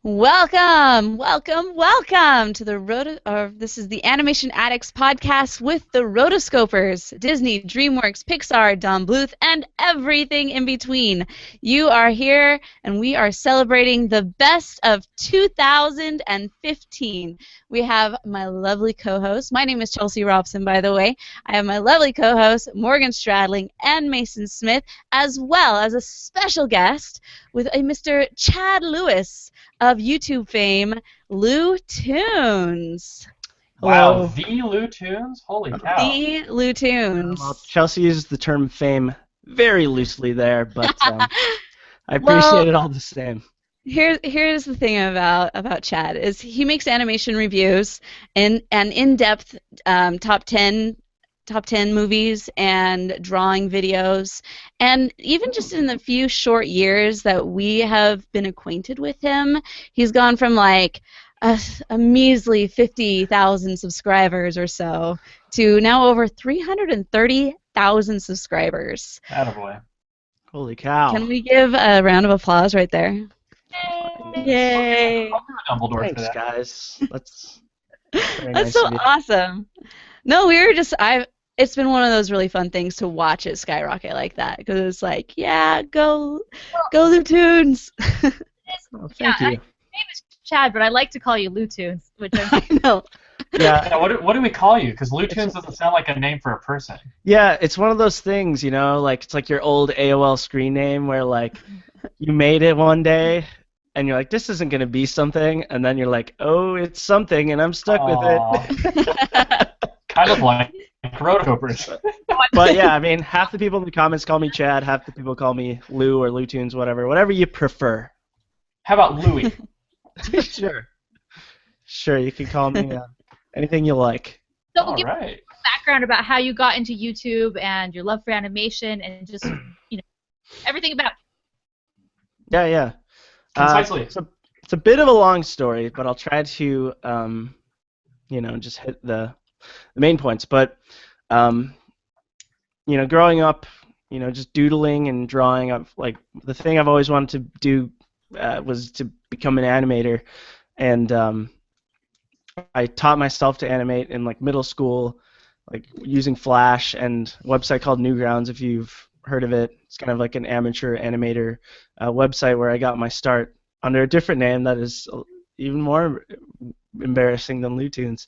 Welcome to the this is the Animation Addicts Podcast with the Rotoscopers, Disney, DreamWorks, Pixar, Don Bluth, and everything in between. You are here, and we are celebrating the best of 2015. We have my lovely co-host. My name is Chelsea Robson, by the way. I have my lovely co-host, Morgan Stradling, and Mason Smith, as well as a special guest with a Mr. Chad Lewis of YouTube fame, LewToons. Wow, the LewToons? Holy cow. The LewToons. Well, Chelsea uses the term fame very loosely there, but I appreciate it all the same. Here's the thing about Chad is he makes animation reviews and in-depth top 10 movies and drawing videos, and even just in the few short years that we have been acquainted with him, he's gone from like a measly 50,000 subscribers or so to now over 330,000 subscribers. Attaboy. Holy cow. Can we give a round of applause right there? Yay! Thanks, guys. That's nice so awesome. No, it's been one of those really fun things to watch it skyrocket like that, because it's like, yeah, go LewToons. Oh, thank you. My name is Chad, but I like to call you LewToons, which I know. Yeah. What do we call you? Because LewToons doesn't sound like a name for a person. Yeah, it's one of those things, like it's like your old AOL screen name where like you made it one day and you're like, this isn't gonna be something, and then you're like, oh, it's something, and I'm stuck with it. Kind of like Rotoscopers. But yeah, I mean, half the people in the comments call me Chad, half the people call me Lew or LewToons, whatever you prefer. How about Louie? Sure, you can call me anything you like. So we'll give you background about how you got into YouTube and your love for animation and just everything about it. Yeah. Concisely. It's a bit of a long story, but I'll try to just hit the main points. But growing up, just doodling and drawing up, like the thing I've always wanted to do was to become an animator, and I taught myself to animate in like middle school, like using Flash and a website called Newgrounds, if you've heard of it. It's kind of like an amateur animator website where I got my start under a different name that is even more embarrassing than LewToons.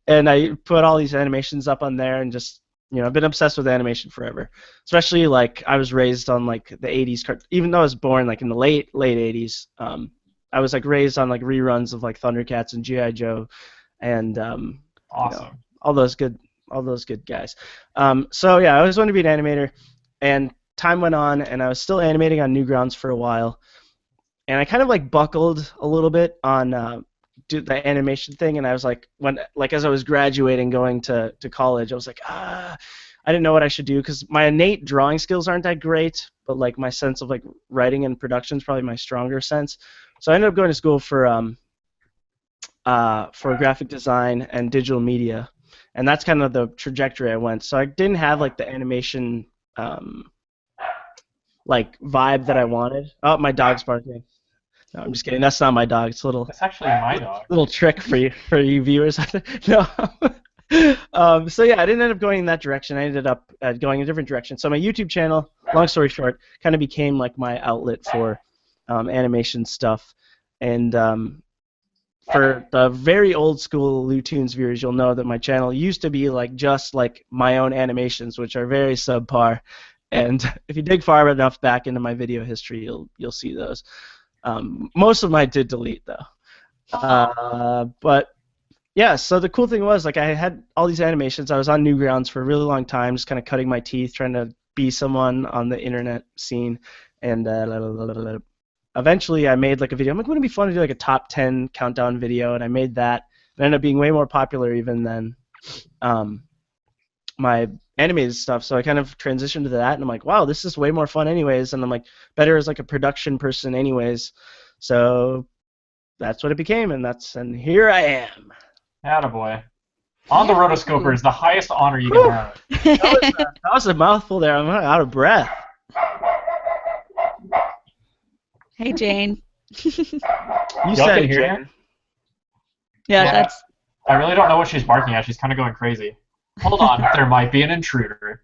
And I put all these animations up on there, and just I've been obsessed with animation forever. Especially like I was raised on like the 80s even though I was born like in the late 80s. I was like raised on like reruns of like Thundercats and G.I. Joe, and awesome. All those good guys. So yeah, I always wanted to be an animator, and time went on, and I was still animating on Newgrounds for a while, and I kind of like buckled a little bit on do the animation thing, and I was like, as I was graduating, going to college, I was like, I didn't know what I should do, because my innate drawing skills aren't that great, but like my sense of like writing and production is probably my stronger sense. So I ended up going to school for graphic design and digital media, and that's kind of the trajectory I went. So I didn't have like the animation like vibe that I wanted. Oh, my dog's barking. No, I'm just kidding. That's not my dog. It's a little. That's actually my dog. Little trick for you viewers. No. So yeah, I didn't end up going in that direction. I ended up going a different direction. So my YouTube channel, long story short, kind of became like my outlet for animation stuff. And for the very old school LewToons viewers, you'll know that my channel used to be like just like my own animations, which are very subpar. And if you dig far enough back into my video history, you'll see those. Most of them I did delete though. But yeah, so the cool thing was, like, I had all these animations. I was on Newgrounds for a really long time, just kind of cutting my teeth, trying to be someone on the internet scene. And eventually I made like a video. I'm like, wouldn't it be fun to do like a top 10 countdown video? And I made that. It ended up being way more popular even than my animated stuff. So I kind of transitioned to that, and I'm like, wow, this is way more fun anyways. And I'm like, better as like a production person anyways. So that's what it became, and here I am. Attaboy. On the Rotoscopers, the highest honor you can have. That was a mouthful there. I'm out of breath. Hey, Jane. You Y'all said can it, hear Jane. her? Yeah, Yeah. that's. I really don't know what she's barking at. She's kind of going crazy. Hold on, there might be an intruder.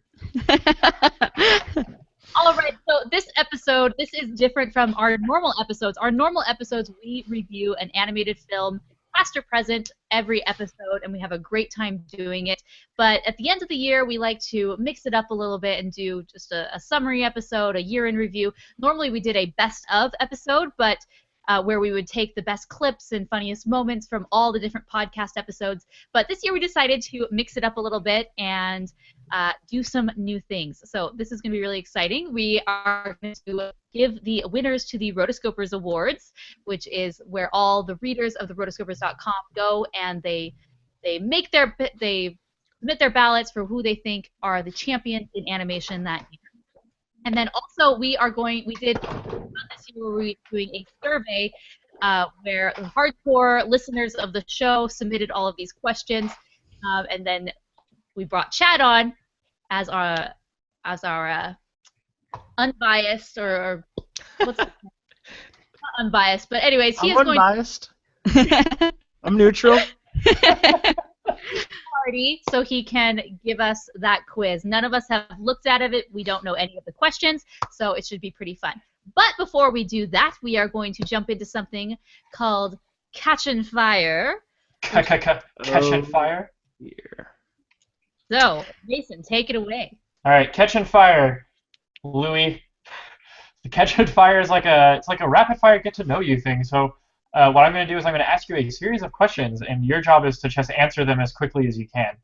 All right, so this episode, this is different from our normal episodes. Our normal episodes, we review an animated film, past or present, every episode, and we have a great time doing it. But at the end of the year, we like to mix it up a little bit and do just a summary episode, a year in review. Normally, we did a best of episode, but where we would take the best clips and funniest moments from all the different podcast episodes. But this year, we decided to mix it up a little bit and do some new things. So this is going to be really exciting. We are going to give the winners to the Rotoscopers Awards, which is where all the readers of the rotoscopers.com go and they submit their ballots for who they think are the champions in animation that year. And then also we did this year where we were doing a survey where the hardcore listeners of the show submitted all of these questions, and then we brought Chad on as our unbiased or what's not unbiased, but anyways, he is going unbiased. I'm neutral. party so he can give us that quiz. None of us have looked at it. We don't know any of the questions, so it should be pretty fun. But before we do that, we are going to jump into something called Catchin' Fire. Catchin' Fire? Here. So, Mason, take it away. All right, Catchin' Fire, Louis. The Catchin' Fire is like a rapid fire get to know you thing. So what I'm going to do is I'm going to ask you a series of questions, and your job is to just answer them as quickly as you can.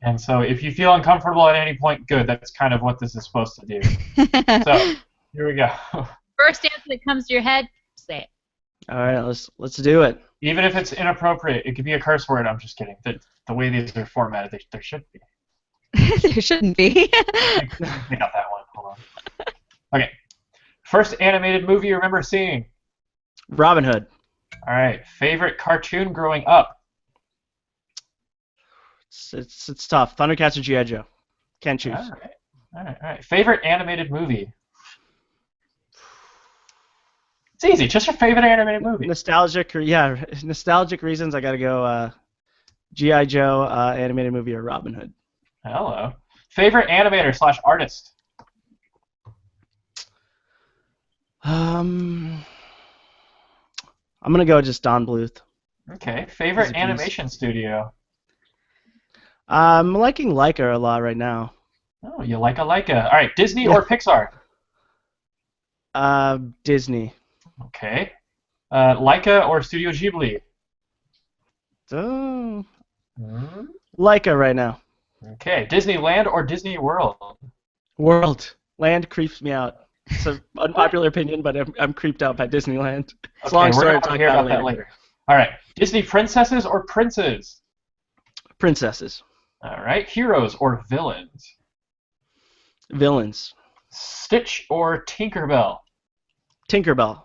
And so if you feel uncomfortable at any point, good. That's kind of what this is supposed to do. So here we go. First answer that comes to your head, say it. All right, let's do it. Even if it's inappropriate, it could be a curse word. I'm just kidding. The way these are formatted, there should be. There shouldn't be. I got that one. Hold on. Okay. First animated movie you remember seeing? Robin Hood. All right. Favorite cartoon growing up? It's tough. Thundercats or G.I. Joe. Can't choose. All right. Favorite animated movie? It's easy. Just your favorite animated movie. Nostalgic reasons. I gotta go. G.I. Joe animated movie or Robin Hood. Hello. Favorite animator / artist? I'm gonna go just Don Bluth. Okay. Favorite animation studio? I'm liking Leica a lot right now. Oh, you like a Leica. All right. Disney or Pixar? Disney. Okay. Leica or Studio Ghibli? Leica right now. Okay. Disneyland or Disney World? World. Land creeps me out. It's an unpopular opinion, but I'm creeped out by Disneyland. It's a long story. We're going to hear about that later. All right. Disney princesses or princes? Princesses. All right. Heroes or villains? Villains. Stitch or Tinkerbell? Tinkerbell.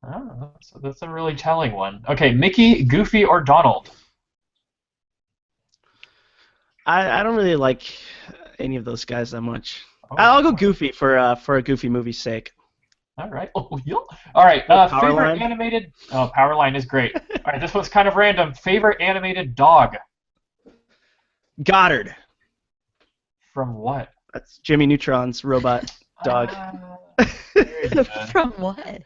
Oh, that's a really telling one. Okay. Mickey, Goofy, or Donald? I don't really like any of those guys that much. Oh, I'll go Goofy for a Goofy movie's sake. All right. Oh, yeah. All right. Favorite animated. Oh, Powerline is great. All right. This one's kind of random. Favorite animated dog? Goddard. From what? That's Jimmy Neutron's robot dog. Very good. From what?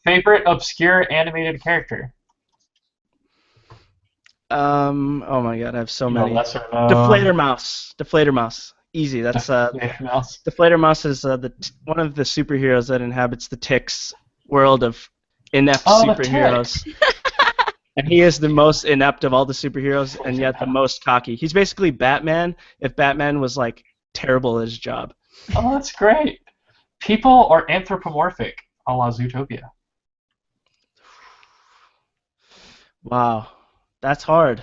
Favorite obscure animated character? Oh my god, I have so many. Lesser known. Deflator Mouse. Deflator Mouse. Easy. That's Mouse. Deflator Mouse is one of the superheroes that inhabits the Tick's world of inept superheroes. And he is the most inept of all the superheroes, and yet the most cocky. He's basically Batman if Batman was like terrible at his job. Oh, that's great. People or anthropomorphic, a la Zootopia? Wow, that's hard.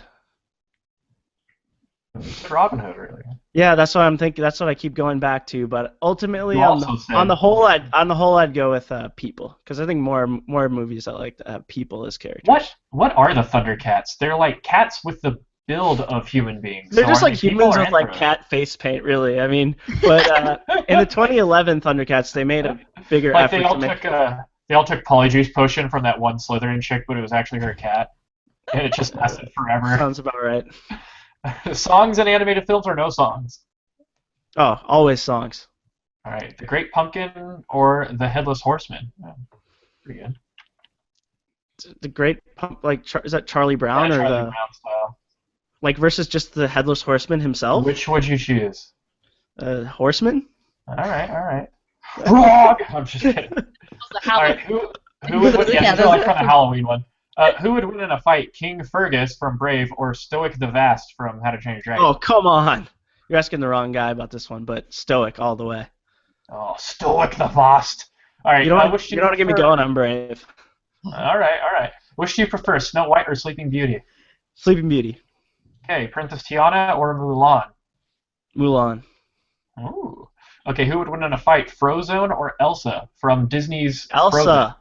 It's Robin Hood, really. Yeah, that's what I'm thinking. That's what I keep going back to. But ultimately, You also said- on the whole, I'd go with people, because I think more movies that like to have people as characters. What are the Thundercats? They're like cats with the build of human beings. They're So just are like they people humans or with like anthropos? cat face paint, really. I mean, but in the 2011 Thundercats, they made a bigger Like effort they all to make. took They all took Polyjuice Potion from that one Slytherin chick, but it was actually her cat. And it just lasted forever. Sounds about right. Songs in animated films or no songs? Oh, always songs. All right. The Great Pumpkin or The Headless Horseman? Oh, pretty good. The Great Pump, like, is that Charlie Brown Yeah, or Charlie the Brown style. like versus just the Headless Horseman himself? Which would you choose? Horseman? All right. Wrong! I'm just kidding. All right, who would win? Yeah, these are like from the Halloween one. Who would win in a fight, King Fergus from Brave or Stoic the Vast from How to Train Your Dragon? Oh, come on. You're asking the wrong guy about this one, but Stoic all the way. Oh, Stoic the Vast. All right, You don't which do want to get me prefer? going on Brave. All right. Which do you prefer, Snow White or Sleeping Beauty? Sleeping Beauty. Okay, Princess Tiana or Mulan? Mulan. Ooh. Okay, who would win in a fight, Frozone or Elsa from Disney's Elsa. Frozen?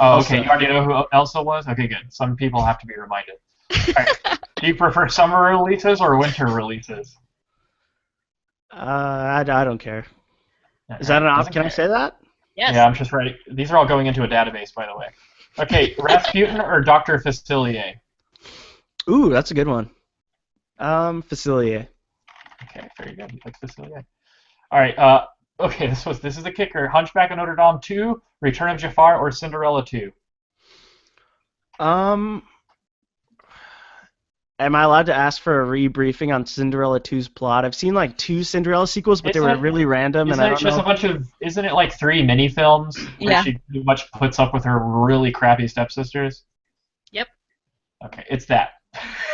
Oh, okay. Elsa. You already know who Elsa was? Okay, good. Some people have to be reminded. All right. Do you prefer summer releases or winter releases? I don't care. Is that an option? Can I say that? Yes. Yeah, I'm just ready. These are all going into a database, by the way. Okay, Rasputin or Dr. Facilier? Ooh, that's a good one. Facilier. Okay, very good. You like Facilier. All right. Okay, this is the kicker. Hunchback of Notre Dame 2, Return of Jafar, or Cinderella 2? Am I allowed to ask for a rebriefing on Cinderella 2's plot? I've seen like 2 Cinderella sequels, but they were really random, and I don't know. Isn't it like 3 mini films where Yeah. she pretty much puts up with her really crappy stepsisters? Yep. Okay, it's that.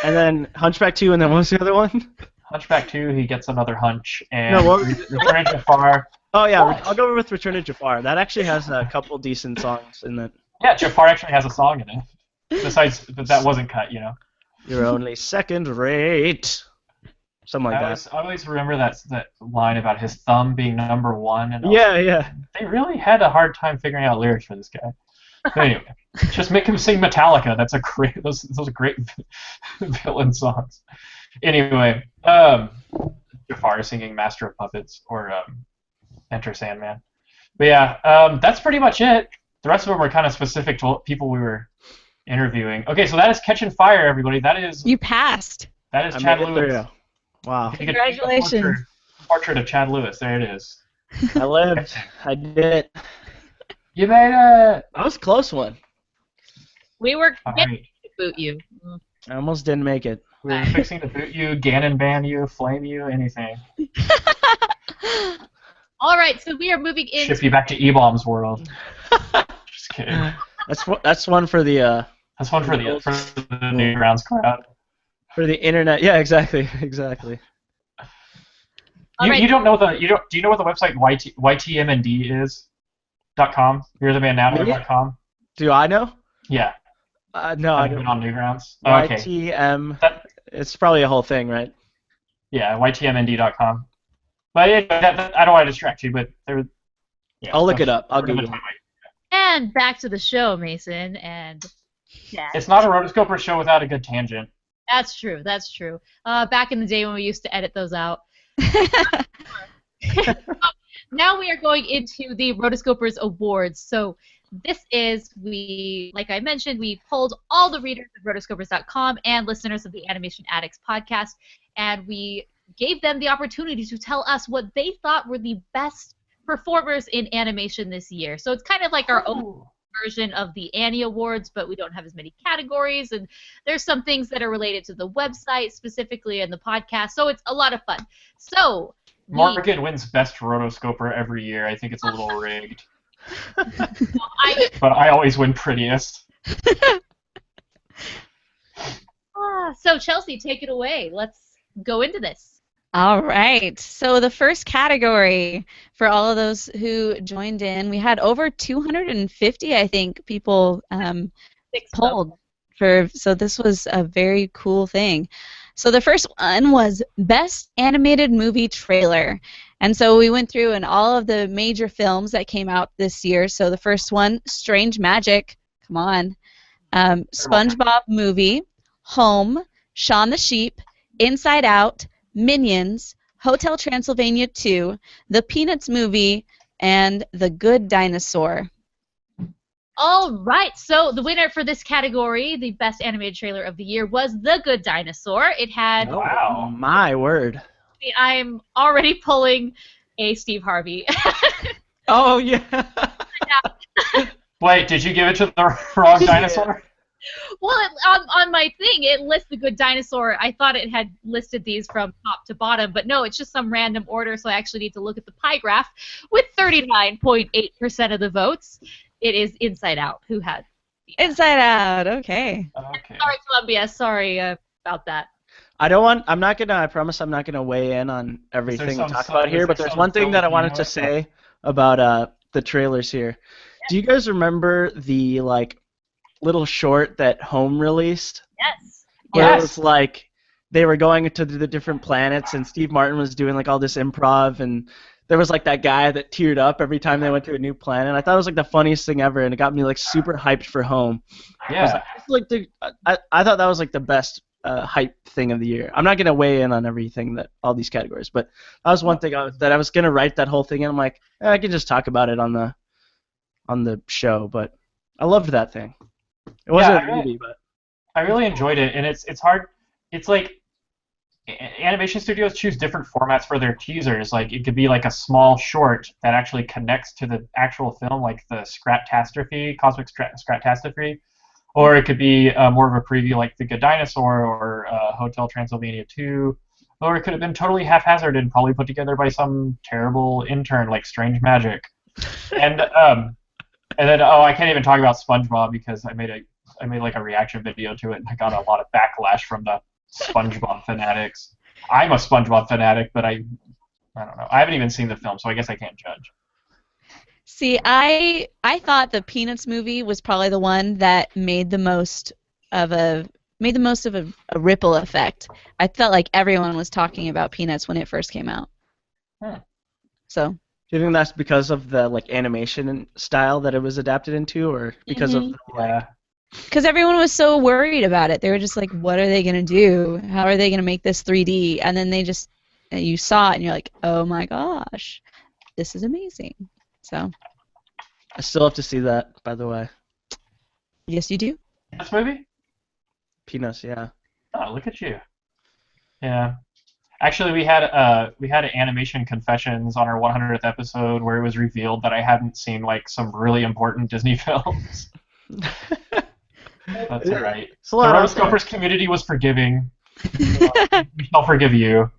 And then Hunchback 2, and then what was the other one? Hunchback 2, he gets another hunch, and No, what- Return of Jafar. Oh yeah, What? I'll go with Return of Jafar. That actually has a couple decent songs in it. Yeah, Jafar actually has a song in it. Besides, that wasn't cut, you know. You're only second rate. Something like that. I always remember that line about his thumb being number 1. And Yeah. they really had a hard time figuring out lyrics for this guy. But anyway, just make him sing Metallica. That's a great. Those are great villain songs. Anyway, Jafar singing Master of Puppets or Enter Sandman. But yeah, that's pretty much it. The rest of them were kind of specific to people we were interviewing. Okay, so that is Catching Fire, everybody. That is You passed. I Chad made it Lewis. through. Wow. You could take a Congratulations. portrait of Chad Lewis. There it is. I lived. I did it. You made it. That was a close one. We were All getting right. to boot you. I almost didn't make it. We were fixing to boot you, Ganon ban you, flame you, anything. All right, so we are moving Ship into you back to E-Bomb's world. Just kidding. That's one for the That's one for the Newgrounds crowd. for the internet. Yeah, exactly. All right. You don't know do you know what the website YTMND is? .com? You're the man now.com? Do I know? Yeah. No, I Have you don't. been on Newgrounds? Oh, okay. YTM. That- It's probably a whole thing, right? Yeah, YTMND.com. But anyway, I don't want to distract you, but yeah, I'll look it up. I'll we're gonna Google it. talk and back to the show, Mason, and yeah, It's not a Rotoscoper show without a good tangent. that's true. Back in the day when we used to edit those out. Now we are going into the Rotoscopers Awards. So this is, like I mentioned, we polled all the readers of Rotoscopers.com and listeners of the Animation Addicts Podcast, and we gave them the opportunity to tell us what they thought were the best performers in animation this year. So it's kind of like our own version of the Annie Awards, but we don't have as many categories, and there's some things that are related to the website specifically and the podcast, so it's a lot of fun. So Morgan wins Best Rotoscoper every year. I think it's a little rigged. But I always win prettiest. So Chelsea, take it away. Let's go into this. All right. So the first category for all of those who joined in, we had over 250, I think, people polled for. So this was a very cool thing. So the first one was Best Animated Movie Trailer. And so we went through and all of the major films that came out this year. So the first one, Strange Magic. Come on. SpongeBob Movie, Home, Shaun the Sheep, Inside Out, Minions, Hotel Transylvania 2, The Peanuts Movie, and The Good Dinosaur. All right, so the winner for this category, the best animated trailer of the year, was The Good Dinosaur. It had. Oh, Wow. my word. I'm already pulling a Steve Harvey. Oh, yeah. Wait, did you give it to the wrong dinosaur? Well, on my thing, it lists The Good Dinosaur. I thought it had listed these from top to bottom, but no, it's just some random order, so I actually need to look at the pie graph. With 39.8% of the votes, it is Inside Out who had. Inside Out. Okay. Okay. Sorry, Columbia. Sorry about that. I promise I'm not gonna weigh in on everything we some- talk some- about here, is but there there's some one thing that I film wanted you to like? say about the trailers here. Do you guys remember the little short that Home released? Yes. Where Yes. it was like they were going to the different planets and Steve Martin was doing all this improv and there was that guy that teared up every time they went to a new planet. I thought it was the funniest thing ever and it got me super hyped for Home. Yeah. I thought that was the best hype thing of the year. I'm not gonna weigh in on everything all these categories, but that was one thing that I was gonna write that whole thing and I'm like, I can just talk about it on the show, but I loved that thing. It wasn't a movie, but I really enjoyed it, and it's hard. It's animation studios choose different formats for their teasers. It could be a small short that actually connects to the actual film, like the Scratastrophe, Cosmic Scratastrophe, or it could be more of a preview like The Good Dinosaur or Hotel Transylvania 2, or it could have been totally haphazard and probably put together by some terrible intern like Strange Magic. And then I can't even talk about SpongeBob because I made a reaction video to it and I got a lot of backlash from the SpongeBob fanatics. I'm a SpongeBob fanatic, but I don't know. I haven't even seen the film, so I guess I can't judge. See, I thought the Peanuts movie was probably the one that made the most of a ripple effect. I felt like everyone was talking about Peanuts when it first came out. So. do you think that's because of the animation style that it was adapted into, or because of Because everyone was so worried about it. They were just like, what are they going to do? How are they going to make this 3D? And then you saw it and you're like, oh my gosh, this is amazing. So. I still have to see that, by the way. Yes, you do. This movie? Peanuts, yeah. Oh, look at you. Yeah. Actually, we had animation confessions on our 100th episode where it was revealed that I hadn't seen some really important Disney films. That's all right. The Rotoscopers community was forgiving. We shall forgive you.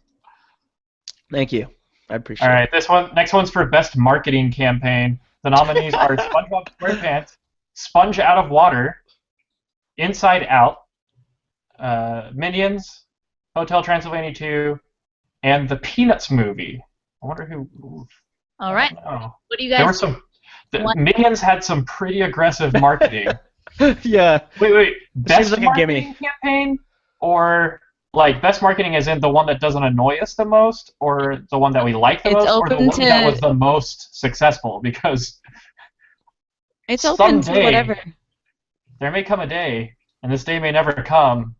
Thank you. I appreciate it. All right, next one's for Best Marketing Campaign. The nominees are SpongeBob SquarePants, Sponge Out of Water, Inside Out, Minions, Hotel Transylvania 2, and the Peanuts movie. I wonder who. All right. What do you guys? There were some. Minions had some pretty aggressive marketing. Yeah. Wait. Best seems like a gimme. campaign, or best marketing as in the one that doesn't annoy us the most, or the one that we like the most, or the one that was the most successful? Because it's open to whatever. There may come a day, and this day may never come,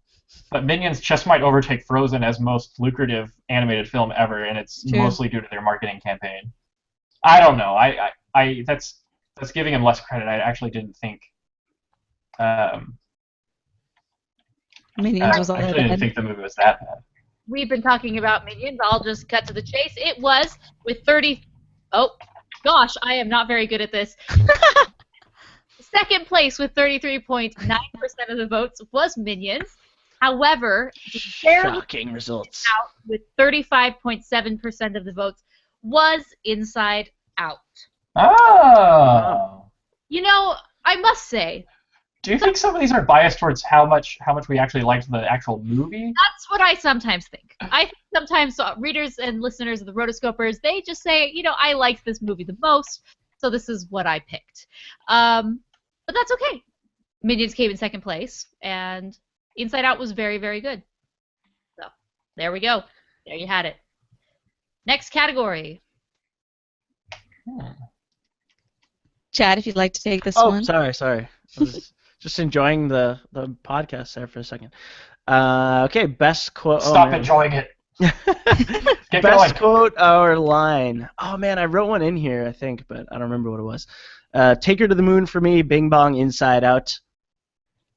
but Minions just might overtake Frozen as most lucrative animated film ever, and it's mostly due to their marketing campaign. I don't know. That's giving him less credit. I actually didn't think. Minions was all I actually didn't think the movie was that bad. We've been talking about Minions. I'll just cut to the chase. It was with 30. Oh, gosh, I am not very good at this. Second place with 33.9% of the votes was Minions. However, shocking results. Out with 35.7% of the votes was Inside Out. Oh. I must say. Do you think some of these are biased towards how much we actually liked the actual movie? That's what I sometimes think. I think sometimes readers and listeners of the Rotoscopers, they just say, I liked this movie the most, so this is what I picked. But that's okay. Minions came in second place, and Inside Out was very, very good. So, there we go. There you had it. Next category. Chad, if you'd like to take this one. Oh, sorry. I was just enjoying the podcast there for a second. Okay, best quote. Stop enjoying it. Best quote or line. Oh man, I wrote one in here, I think, but I don't remember what it was. Take Her to the Moon for Me, Bing Bong, Inside Out.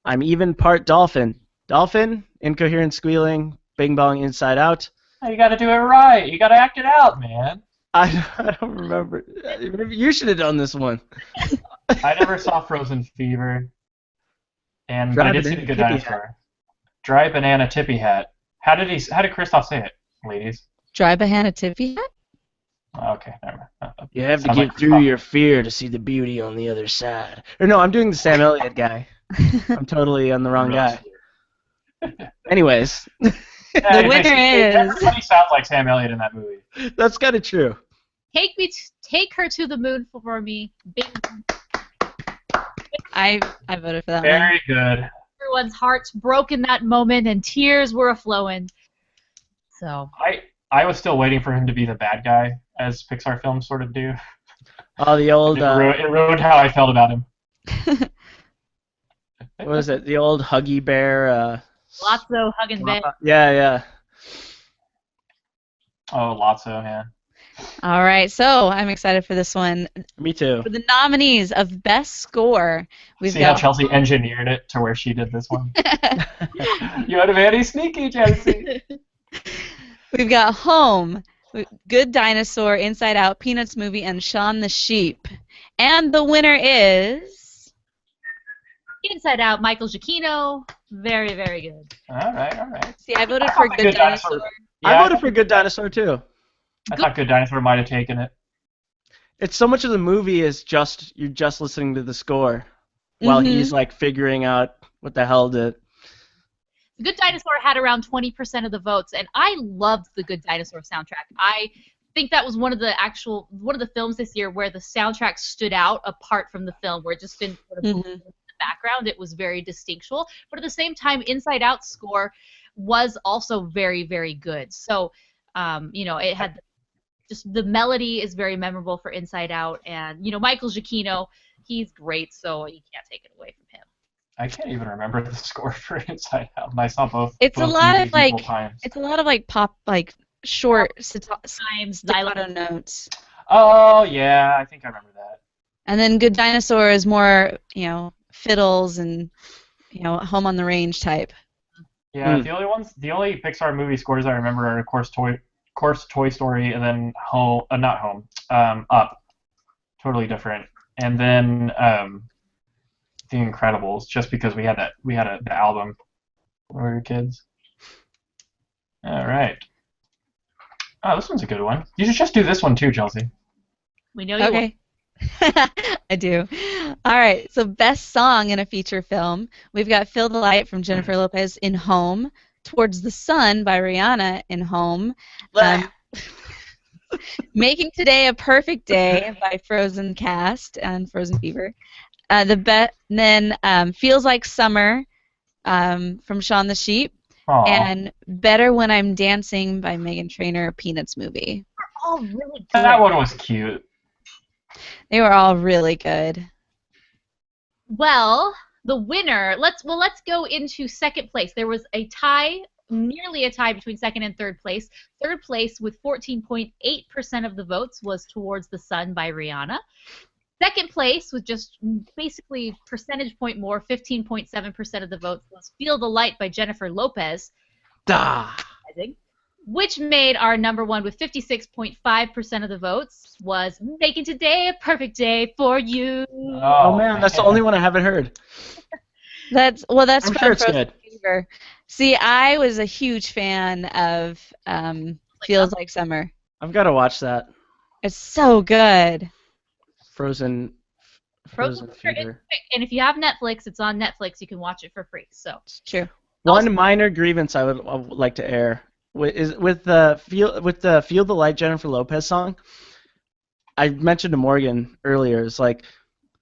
I'm even part dolphin. Dolphin, incoherent squealing, Bing Bong, Inside Out. You got to do it right. You got to act it out, man. I don't remember. You should have done this one. I never saw Frozen Fever, but I did see The Good Dinosaur. Dry banana tippy hat. How did Christoph say it, ladies? Dry banana tippy hat? Okay, never mind. You have to get through your fear to see the beauty on the other side. Or no, I'm doing the Sam Elliott guy. I'm totally on the wrong guy. Anyways. The winner is... Everybody sounds like Sam Elliott in that movie. That's kind of true. Take Her to the Moon for Me. Bing. I voted for that one. Very good. Everyone's hearts broke in that moment, and tears were a-flowing. So. I was still waiting for him to be the bad guy, as Pixar films sort of do. Oh, the old... It ruined how I felt about him. What was it? The old Huggy Bear... Lotso hugging bear. Yeah. Oh, Lotso, man. All right, so I'm excited for this one. Me too. For the nominees of Best Score, we've See got... how Chelsea engineered it to where she did this one? You are very sneaky, Chelsea. We've got Home, Good Dinosaur, Inside Out, Peanuts Movie, and Shaun the Sheep. And the winner is... Inside Out, Michael Giacchino. Very, very good. All right. See, I voted for Good Dinosaur. Yeah, I voted for Good Dinosaur, too. I thought Good Dinosaur might have taken it. It's so much of the movie is you're just listening to the score while he's, like, figuring out what the hell to... The Good Dinosaur had around 20% of the votes, and I loved the Good Dinosaur soundtrack. I think that was one of the films this year where the soundtrack stood out apart from the film, where it just didn't sort of in the background. It was very distinctual, but at the same time, Inside Out score was also very, very good. So, it had just the melody is very memorable for Inside Out, and Michael Giacchino, he's great, so you can't take it away from him. I can't even remember the score for Inside Out. And I saw both. It's both a lot of multiple times. it's a lot of like pop, like short staccato notes. Oh yeah, I think I remember that. And then Good Dinosaur is more, fiddles and Home on the Range type. Yeah, the only Pixar movie scores I remember are of course Toy Story, and then Up, totally different, and then The Incredibles, just because we had the album when we were kids. All right. Oh, this one's a good one. You should just do this one too, Chelsea. We know you. Okay. I do. All right. So best song in a feature film, we've got "Feel the Light" from Jennifer Lopez in Home, "Towards the Sun" by Rihanna in Home, "Making Today a Perfect Day" by Frozen cast and Frozen Fever. Then "Feels Like Summer" from Shaun the Sheep. Aww. And "Better When I'm Dancing" by Meghan Trainor, Peanuts Movie. They're all really good. That one was cute. They were all really good. Well, the winner. Let's go into second place. There was a tie, nearly a tie between second and third place. Third place with 14.8% of the votes was "Towards the Sun" by Rihanna. Second place with just basically percentage point more, 15.7% of the votes, was "Feel the Light" by Jennifer Lopez. I think. Which made our number one with 56.5% of the votes was "Making Today a Perfect Day for You." Oh man, that's the only one I haven't heard. That's I'm sure it's Frozen good. Fever. See, I was a huge fan of "Feels Like Summer." I've got to watch that. It's so good. Frozen Fever. And if you have Netflix, it's on Netflix. You can watch it for free. So True. One minor grievance I would like to air is with the "Feel the Light" Jennifer Lopez song. I mentioned to Morgan earlier. It's like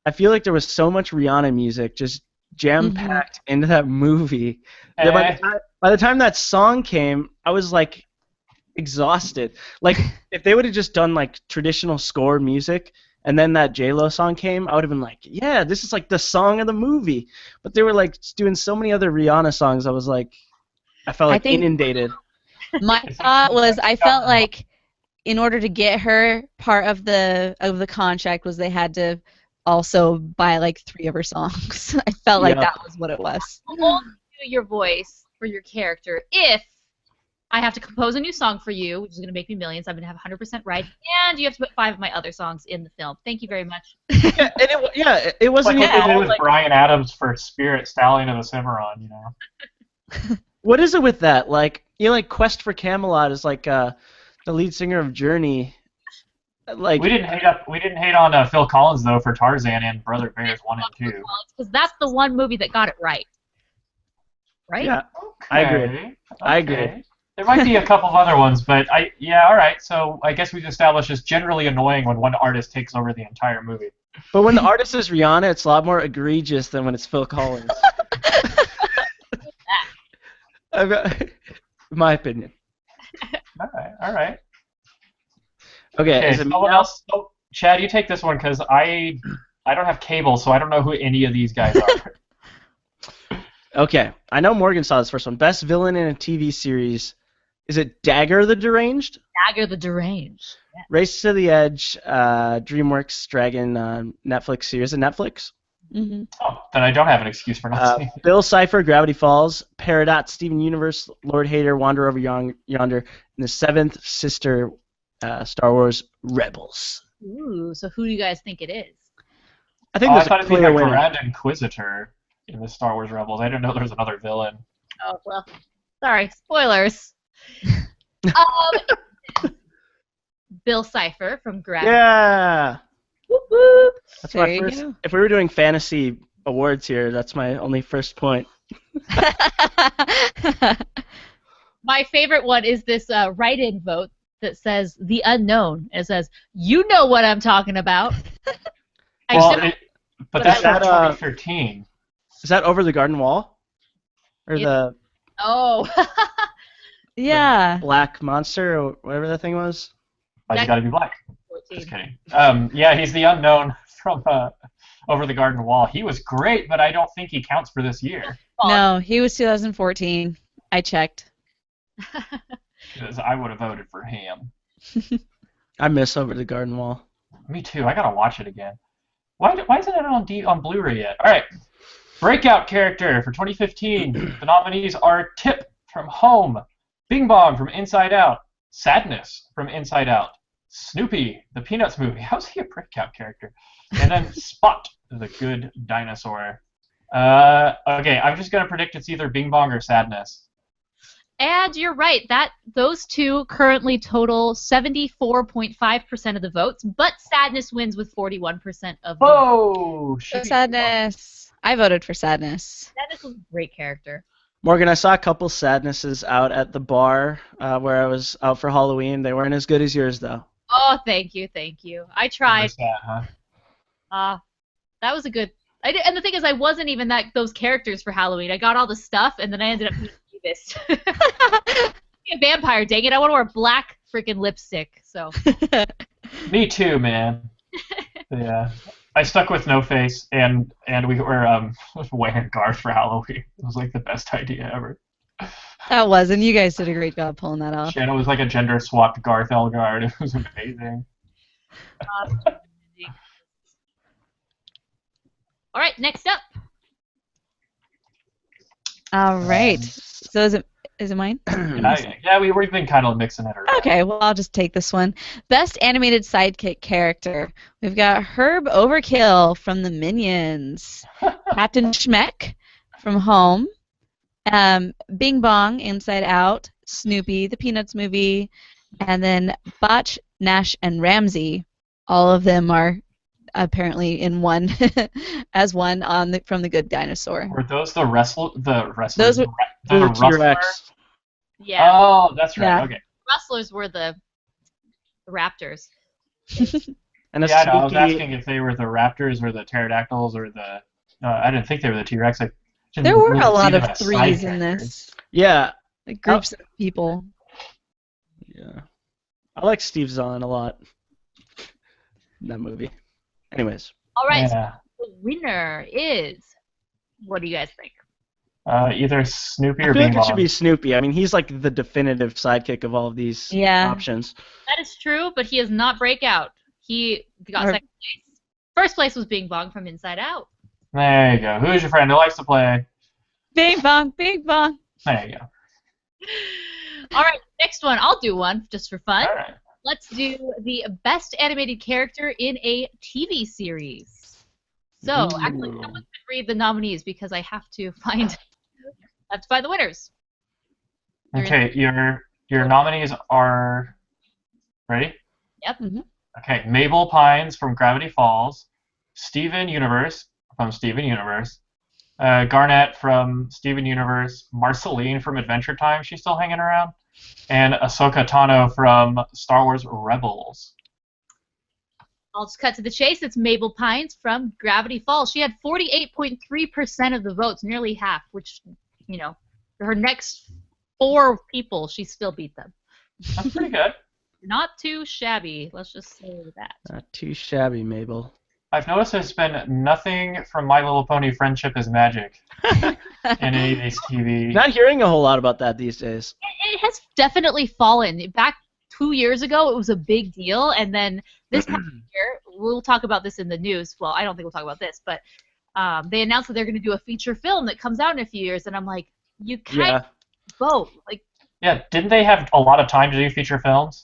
I feel like there was so much Rihanna music just jam-packed into that movie. That by the time that song came, I was like exhausted. Like if they would have just done like traditional score music and then that J-Lo song came, I would have been like, yeah, this is like the song of the movie. But they were like doing so many other Rihanna songs. I was like, I felt like inundated. My thought was, I felt like in order to get her, part of the contract was they had to also by like 3 of her songs. I felt like Yep. that was what it was. I'll only do your voice for your character if I have to compose a new song for you, which is going to make me millions. I'm going to have 100% right, and you have to put 5 of my other songs in the film. Thank you very much. Yeah, and it wasn't Like what they did all with like. Bryan Adams for Spirit Stallion of the Cimarron, you know. What is it with that? Like, you know, like Quest for Camelot is like the lead singer of Journey. Like, We didn't hate on Phil Collins though for Tarzan and Brother Bears 1 and 2. Because that's the one movie that got it right. Right? yeah, I agree. Okay. I agree. There might be a couple of other ones, but all right. So I guess we've established it's generally annoying when one artist takes over the entire movie. But when the artist is Rihanna, it's a lot more egregious than when it's Phil Collins. In my opinion. All right. Okay, Okay, is it me someone now? else? Oh, Chad, you take this one because I don't have cable, so I don't know who any of these guys are. Okay, I know Morgan saw this first one. Best villain in a TV series. Is it Dagger the Deranged? Dagger the Deranged. Yeah. Race to the Edge, DreamWorks Dragon Netflix series. Is it Netflix? Hmm. Oh, then I don't have an excuse for not seeing it. Bill Cipher, Gravity Falls, Peridot, Steven Universe, Lord Hater, Wander Over Yonder, and the Seventh Sister, Star Wars Rebels. Ooh, so who do you guys think it is? I think I there's thought a it'd be clear the winner. Grand Inquisitor in the Star Wars Rebels. I didn't know there was another villain. Oh, well, sorry, spoilers. Bill Cipher from Gravity. Yeah, Whoop, whoop. that's There my you first. go. If we were doing fantasy awards here, that's my only first point. My favorite one is this write-in vote that says the unknown. It says, you know what I'm talking about. Well, but that's that, from 2013. Is that Over the Garden Wall? Or It- the Oh. Yeah. Black Monster, or whatever that thing was? Why's he got to be black? 14. Just kidding. Yeah, he's the unknown from Over the Garden Wall. He was great, but I don't think he counts for this year. No, he was 2014. I checked. Because I would have voted for him. I miss Over the Garden Wall. Me too. I gotta watch it again. Why isn't it on Blu-ray yet? All right. Breakout character for 2015. The nominees are Tip from Home, Bing Bong from Inside Out, Sadness from Inside Out, Snoopy, the Peanuts movie. How's he a breakout character? And then Spot, the Good Dinosaur. Okay, I'm just gonna predict it's either Bing Bong or Sadness. And you're right. Those two currently total 74.5% of the votes, but Sadness wins with 41% of the votes. Whoa! Sadness. I voted for Sadness. Sadness was a great character. Morgan, I saw a couple Sadnesses out at the bar where I was out for Halloween. They weren't as good as yours, though. Oh, thank you. I tried. That, huh? That was a good. And the thing is, I wasn't even those characters for Halloween. I got all the stuff, and then I ended up being Beavis. A vampire, dang it! I want to wear black freaking lipstick. So. Me too, man. Yeah. I stuck with No Face, and we were wearing Garth for Halloween. It was like the best idea ever. That was, and you guys did a great job pulling that off. Shanna was like a gender-swapped Garth Elgard. It was amazing. All right, next up. All right. So is it mine? We've been kind of mixing it around. Okay, well, I'll just take this one. Best animated sidekick character. We've got Herb Overkill from the Minions, Captain Schmeck from Home, Bing Bong, Inside Out, Snoopy, the Peanuts movie, and then Botch, Nash, and Ramsey. All of them are apparently in one as one from the Good Dinosaur. Were those the wrestlers? Those were the The Rustler? T-Rex. Yeah, Oh, that's right. Yeah. Okay. Rustlers were the Raptors. And a Yeah, I know. I was sneaky- asking if they were the Raptors or the Pterodactyls or the. I didn't think they were the T-Rex. I didn't There were really a lot see them of as side threes in characters. this. Yeah. Like groups of people. Yeah. I like Steve Zahn a lot. In that movie. Anyways. All right, Yeah. so the winner is. What do you guys think? Either Snoopy I or feel Bing like it should Bong. be Snoopy. I mean, he's like the definitive sidekick of all of these Yeah. options. That is true, but he is not breakout. He got Or- second place. First place was Bing Bong from Inside Out. There you go. Who's your friend who likes to play? Bing bong, bing bong. There you go. All right, next one. I'll do one just for fun. All right. Let's do the best animated character in a TV series. So, actually, someone could read the nominees because I have to find the winners. Okay, your nominees are ready? Yep. Mm-hmm. Okay, Mabel Pines from Gravity Falls, Steven Universe from Steven Universe, Garnet from Steven Universe, Marceline from Adventure Time, she's still hanging around, and Ahsoka Tano from Star Wars Rebels. I'll just cut to the chase. It's Mabel Pines from Gravity Falls. She had 48.3% of the votes, nearly half, which, you know, her next 4 people, she still beat them. That's pretty good. Not too shabby, let's just say that. Not too shabby, Mabel. I've noticed there's been nothing from My Little Pony Friendship is Magic in any of these TV. Not hearing a whole lot about that these days. It has definitely fallen. Back 2 years ago, it was a big deal, and then this past year, we'll talk about this in the news. Well, I don't think we'll talk about this, but they announced that they're going to do a feature film that comes out in a few years, and I'm like, you kind of both. Like, Yeah, didn't they have a lot of time to do feature films?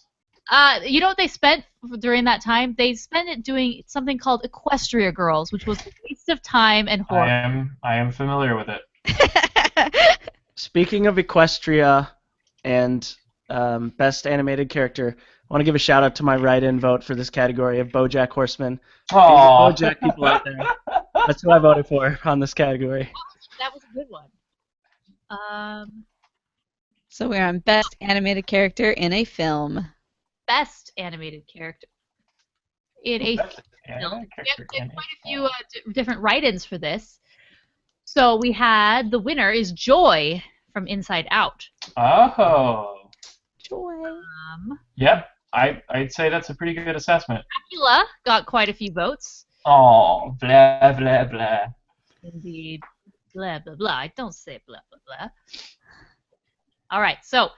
you know what they spent during that time? They spent it doing something called Equestria Girls, which was a waste of time and horror. I am familiar with it. Speaking of Equestria and best animated character, I want to give a shout out to my write-in vote for this category of BoJack Horseman. Aww. BoJack people out there. That's who I voted for on this category. That was a good one. So we're on best animated character in a film. Best animated character in a Best film. animated We character have in a quite a few different write-ins for this. So we had the winner is Joy from Inside Out. Oh. Joy. Yep. I'd say that's a pretty good assessment. Dracula got quite a few votes. Oh, blah, blah, blah. Indeed. Blah, blah, blah. I don't say blah, blah, blah. All right, so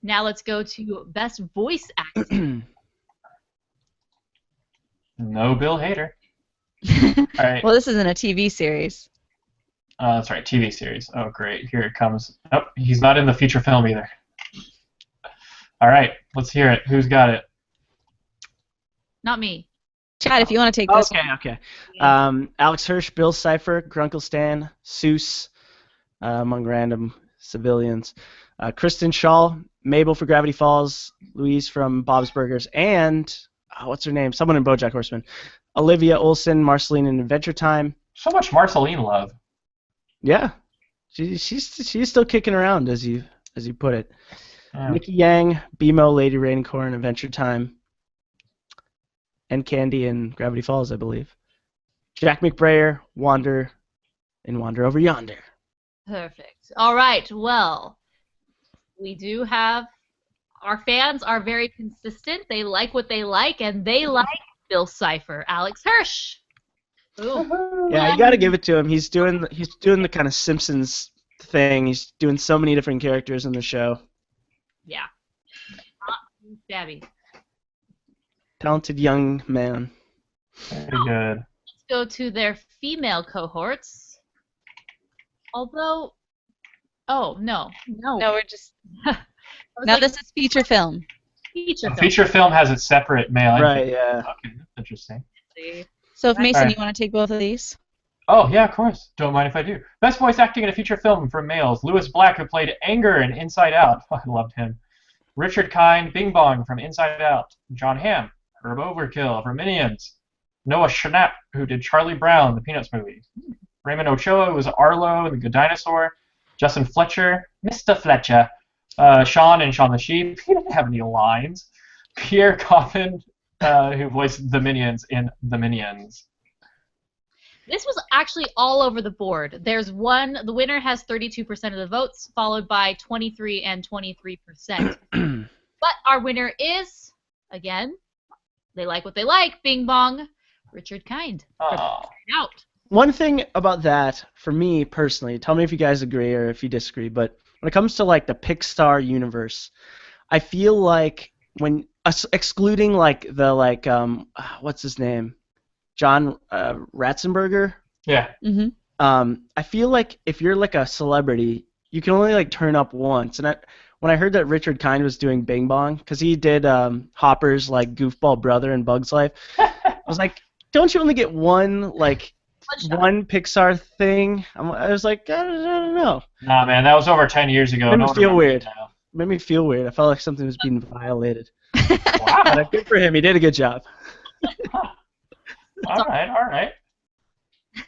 now let's go to best voice acting. No Bill Hader. All right. Well, this isn't a TV series. That's right, TV series. Oh, great. Here it comes. Nope, he's not in the feature film either. All right, let's hear it. Who's got it? Not me. Chad, if you want to take this one. Okay. Alex Hirsch, Bill Cipher, Grunkle Stan, Seuss, among random civilians. Kristen Shaw, Mabel for Gravity Falls, Louise from Bob's Burgers, and what's her name? Someone in BoJack Horseman. Olivia Olson, Marceline in Adventure Time. So much Marceline love. Yeah, she's still kicking around, as you put it. Yeah. Nikki Yang, BMO, Lady Raincorn, Adventure Time, and Candy in Gravity Falls, I believe. Jack McBrayer, Wander Over Yonder. Perfect. All right, well, we do have our fans are very consistent. They like what they like, and they like Bill Cipher, Alex Hirsch. Ooh. Yeah, you got to give it to him. He's doing the kind of Simpsons thing. He's doing so many different characters in the show. Yeah. Not too shabby. Talented young man. Very good. Let's go to their female cohorts. Although, no, No, we're just. No, this is feature film. feature film. Feature film has its separate male Right, entity. yeah. Okay, that's interesting. So, if Mason, Alright. you want to take both of these? Oh, yeah, of course. Don't mind if I do. Best voice acting in a feature film for males. Lewis Black, who played Anger in Inside Out. I loved him. Richard Kind, Bing Bong from Inside Out. John Hamm, Herb Overkill from Minions. Noah Schnapp, who did Charlie Brown, the Peanuts movie. Raymond Ochoa was Arlo in The Good Dinosaur. Justin Fletcher, Mr. Fletcher. Sean and Shaun the Sheep. He didn't have any lines. Pierre Coffin, who voiced the Minions in The Minions. This was actually all over the board. There's one, the winner has 32% of the votes, followed by 23 and 23%. But our winner is, again, they like what they like, Bing Bong, Richard Kind. Oh. Out. One thing about that, for me personally, tell me if you guys agree or if you disagree, but when it comes to like the Pixar universe, I feel like when excluding like the what's his name, John Ratzenberger. Yeah. Mm-hmm. I feel like if you're like a celebrity, you can only like turn up once. And when I heard that Richard Kind was doing Bing Bong, because he did Hopper's like goofball brother in Bug's Life, I was like, don't you only get one Pixar thing? I was like, I don't know. Nah, man, that was over 10 years ago. Made No me one feel remembers weird. it now. Made me feel weird. I felt like something was being violated. Wow. But good for him. He did a good job. All right.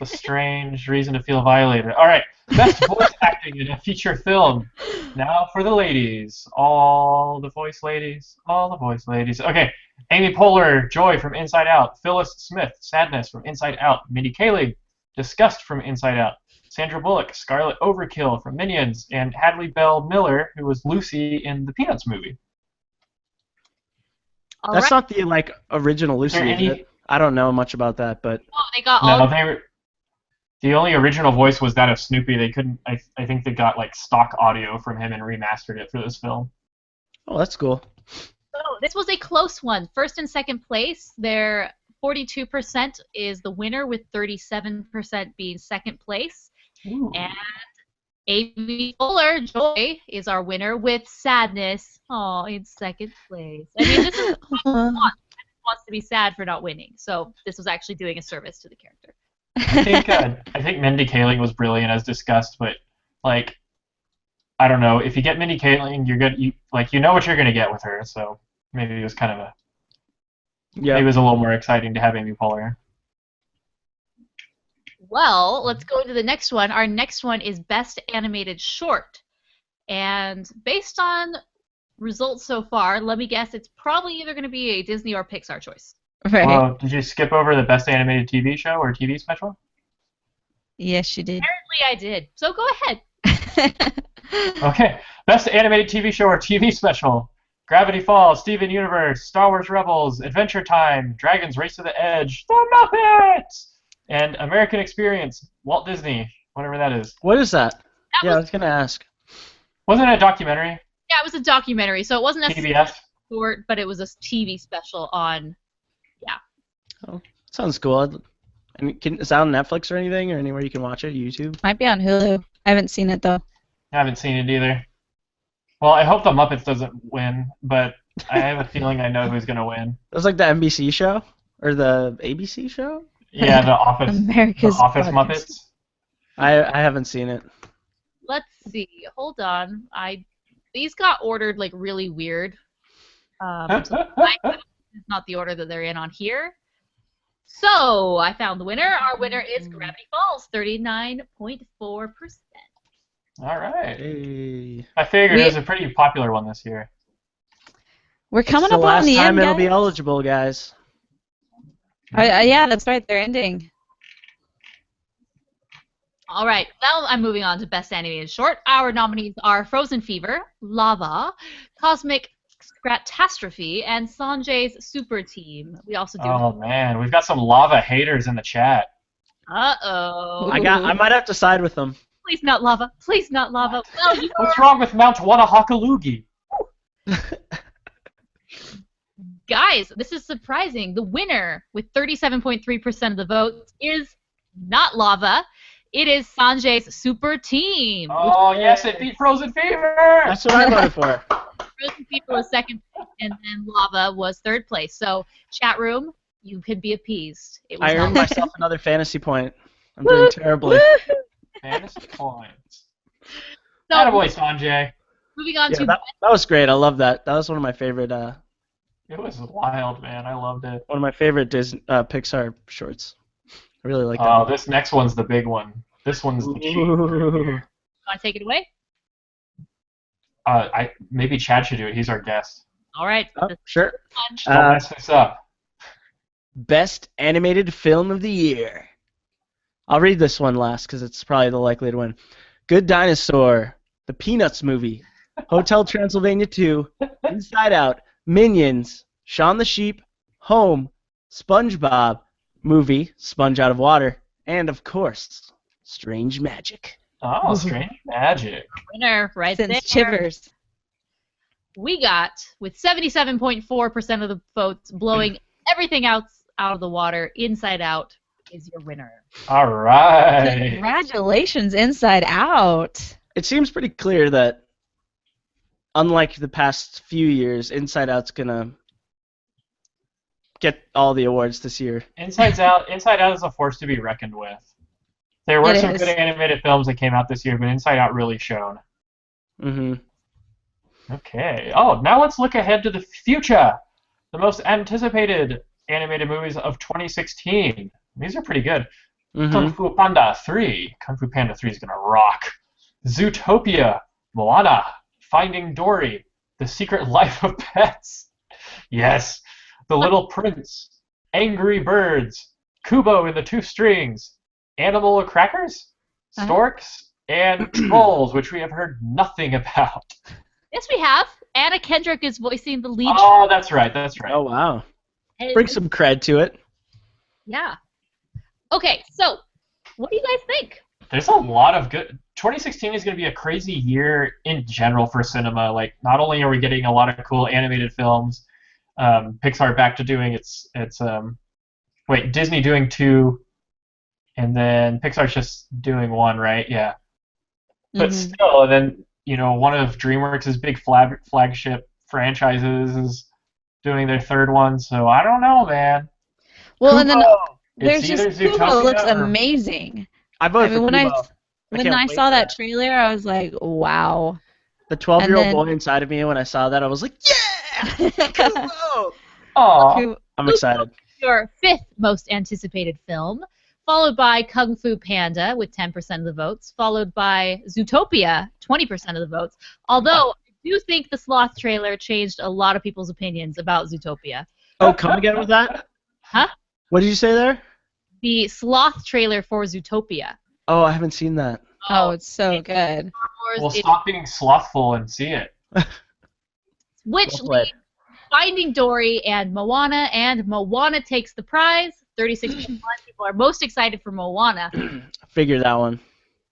A strange reason to feel violated. All right, best voice acting in a feature film. Now for the ladies. All the voice ladies. Okay, Amy Poehler, Joy from Inside Out. Phyllis Smith, Sadness from Inside Out. Mindy Kaling, Disgust from Inside Out. Sandra Bullock, Scarlet Overkill from Minions. And Hadley Bell Miller, who was Lucy in the Peanuts movie. That's not the like original Lucy. Is there I don't know much about that, but They got all. The only original voice was that of Snoopy. They couldn't. I think they got like stock audio from him and remastered it for this film. oh, that's cool. So this was a close one. First and second place, their 42% is the winner, with 37% being second place. Ooh. And Amy Poehler, Joy, is our winner with Sadness. Oh, in second place. I mean, this is wants to be sad for not winning. So this was actually doing a service to the character. I think Mindy Kaling was brilliant as Disgust, but like, I don't know. If you get Mindy Kaling, you're good. You know what you're gonna get with her. So maybe it was kind of maybe it was a little more exciting to have Amy Poehler. Well, let's go to the next one. Our next one is Best Animated Short. And based on results so far, let me guess, it's probably either going to be a Disney or Pixar choice. Right. Well, did you skip over the Best Animated TV Show or TV Special? Yes, you did. Apparently I did. So go ahead. Okay. Best Animated TV Show or TV Special. Gravity Falls, Steven Universe, Star Wars Rebels, Adventure Time, Dragons Race to the Edge, The Muppets, and American Experience, Walt Disney, whatever that is. What is that? That I was was gonna ask. Wasn't it a documentary? Yeah, it was a documentary, so it wasn't a PBS? short, but it was a TV special on. Oh, sounds cool. I mean, is that on Netflix or anything, or anywhere you can watch it? YouTube? Might be on Hulu. I haven't seen it though. I haven't seen it either. Well, I hope the Muppets doesn't win, but I have a feeling I know who's going to win. It was like the NBC show or the ABC show. Yeah, The Office. America's The Office Funniest. Muppets. I haven't seen it. Let's see. Hold on. These got ordered like really weird. So it's not the order that they're in on here. So I found the winner. Our winner is Gravity Falls, 39.4%. All right. Hey. I figured it was a pretty popular one this year. We're coming It's the up on last the time end, it'll be guys. eligible, guys. Yeah, that's right. They're ending. All right, now I'm moving on to Best Animated Short. Our nominees are Frozen Fever, Lava, Cosmic Catastrophe, and Sanjay's Super Team. We also do. Oh man, we've got some lava haters in the chat. Uh-oh. I might have to side with them. Please not lava. Please not lava. Well, you What's wrong with Mount Wanahakalugi? guys, this is surprising. The winner with 37.3% of the votes is not lava. It is Sanjay's Super Team. Oh yes, it beat Frozen Fever. That's what I voted for. Frozen Fever was second place, and then lava was third place. So, chat room, you could be appeased. It was I earned not myself another fantasy point. I'm doing terribly. Fantasy points. so, Attaboy, Sanjay. moving on Yeah, to that was great. I love that. That was one of my favorite It was wild, man. I loved it. Disney Pixar shorts. I really like that. Oh, this next one's the big one. This one's the cheat. Ooh. want to take it away? Maybe Chad should do it. He's our guest. All right. Oh, sure. Don't mess this up. Best animated film of the year. I'll read this one last because it's probably the likely to win. Good Dinosaur, The Peanuts Movie, Hotel Transylvania 2, Inside Out, Minions, Shaun the Sheep, Home, SpongeBob, Movie, Sponge Out of Water, and of course, Strange Magic. Oh, Strange Magic. Winner right Since there. Chivers. We got, with 77.4% of the votes, blowing everything else out of the water. Inside Out is your winner. All right. Congratulations, Inside Out. It seems pretty clear that, unlike the past few years, Inside Out's gonna get all the awards this year. Inside Out is a force to be reckoned with. There were It some is. good animated films that came out this year, but Inside Out really shone. Mm-hmm. Okay. Oh, now let's look ahead to the future. The most anticipated animated movies of 2016. These are pretty good. Mm-hmm. Kung Fu Panda 3. Kung Fu Panda 3 is going to rock. Zootopia. Moana. Finding Dory. The Secret Life of Pets. Yes. The Little Prince. Angry Birds. Kubo and the Two Strings. Animal Crackers. Storks. And Trolls, which we have heard nothing about. Yes, we have. Anna Kendrick is voicing the lead. Oh, that's right. Oh, wow. And- Bring some cred to it. Yeah. Okay, so what do you guys think? There's a lot of good. 2016 is going to be a crazy year in general for cinema. Like, not only are we getting a lot of cool animated films, Pixar back to doing its Disney doing 2, and then Pixar's just doing 1, right? Yeah. But still, and then one of DreamWorks' big flagship franchises is doing their 3rd one. So I don't know, man. Well, and then Kubo! there's It's just either Kubo Zootopia looks or- amazing. I voted for when Kubo. when I saw that trailer, I was like, wow. The 12-year-old and boy then- inside of me, when I saw that, I was like, yeah! Kubo! Aw. I'm excited. Your 5th most anticipated film, followed by Kung Fu Panda with 10% of the votes, followed by Zootopia, 20% of the votes. Although I do think the Sloth trailer changed a lot of people's opinions about Zootopia. Oh, come again with that? Huh? What did you say there? The Sloth trailer for Zootopia. Oh, I haven't seen that. Oh, it's so good. Well, stop being slothful and see it. Which Well played. leaves Finding Dory and Moana takes the prize. 36% people are most excited for Moana. Figure that one.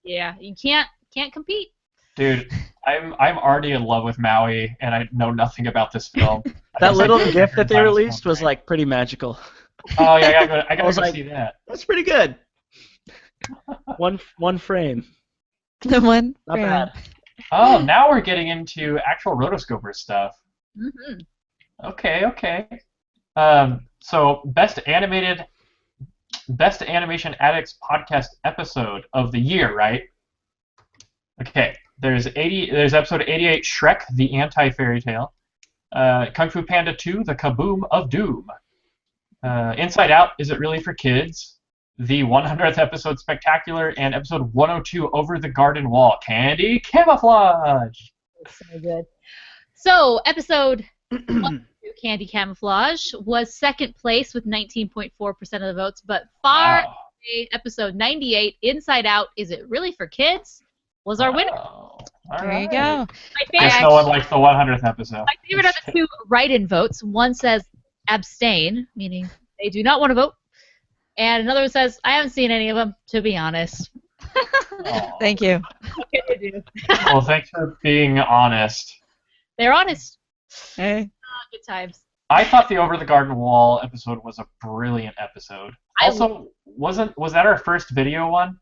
Yeah, you can't compete. Dude, I'm already in love with Maui, and I know nothing about this film. That little I GIF that they released was like pretty magical. Oh yeah, I gotta was go like- see that. That's pretty good. One frame. The one. Not frame. bad. Oh, now we're getting into actual Rotoscopers stuff. Mm-hmm. Okay. So best Animation Addicts Podcast episode of the year, right? Okay. There's episode 88, Shrek, the Anti-Fairy Tale. Kung Fu Panda 2, The Kaboom of Doom. Inside Out, Is It Really for Kids? The 100th episode, Spectacular, and episode 102, Over the Garden Wall, Candy Camouflage. So good. So, episode 1, Candy Camouflage, was 2nd place with 19.4% of the votes, but far away, episode 98, Inside Out, Is It Really for Kids? Was our winner. There you go. My Guess favorite, no one likes the 100th episode. my favorite are the 2 write-in votes. One says abstain, meaning they do not want to vote, and another one says, I haven't seen any of them, to be honest. Aw. Thank you. What can you do? Well, thanks for being honest. They're honest. Hey. Good times. I thought the Over the Garden Wall episode was a brilliant episode. Also, was that our first video one?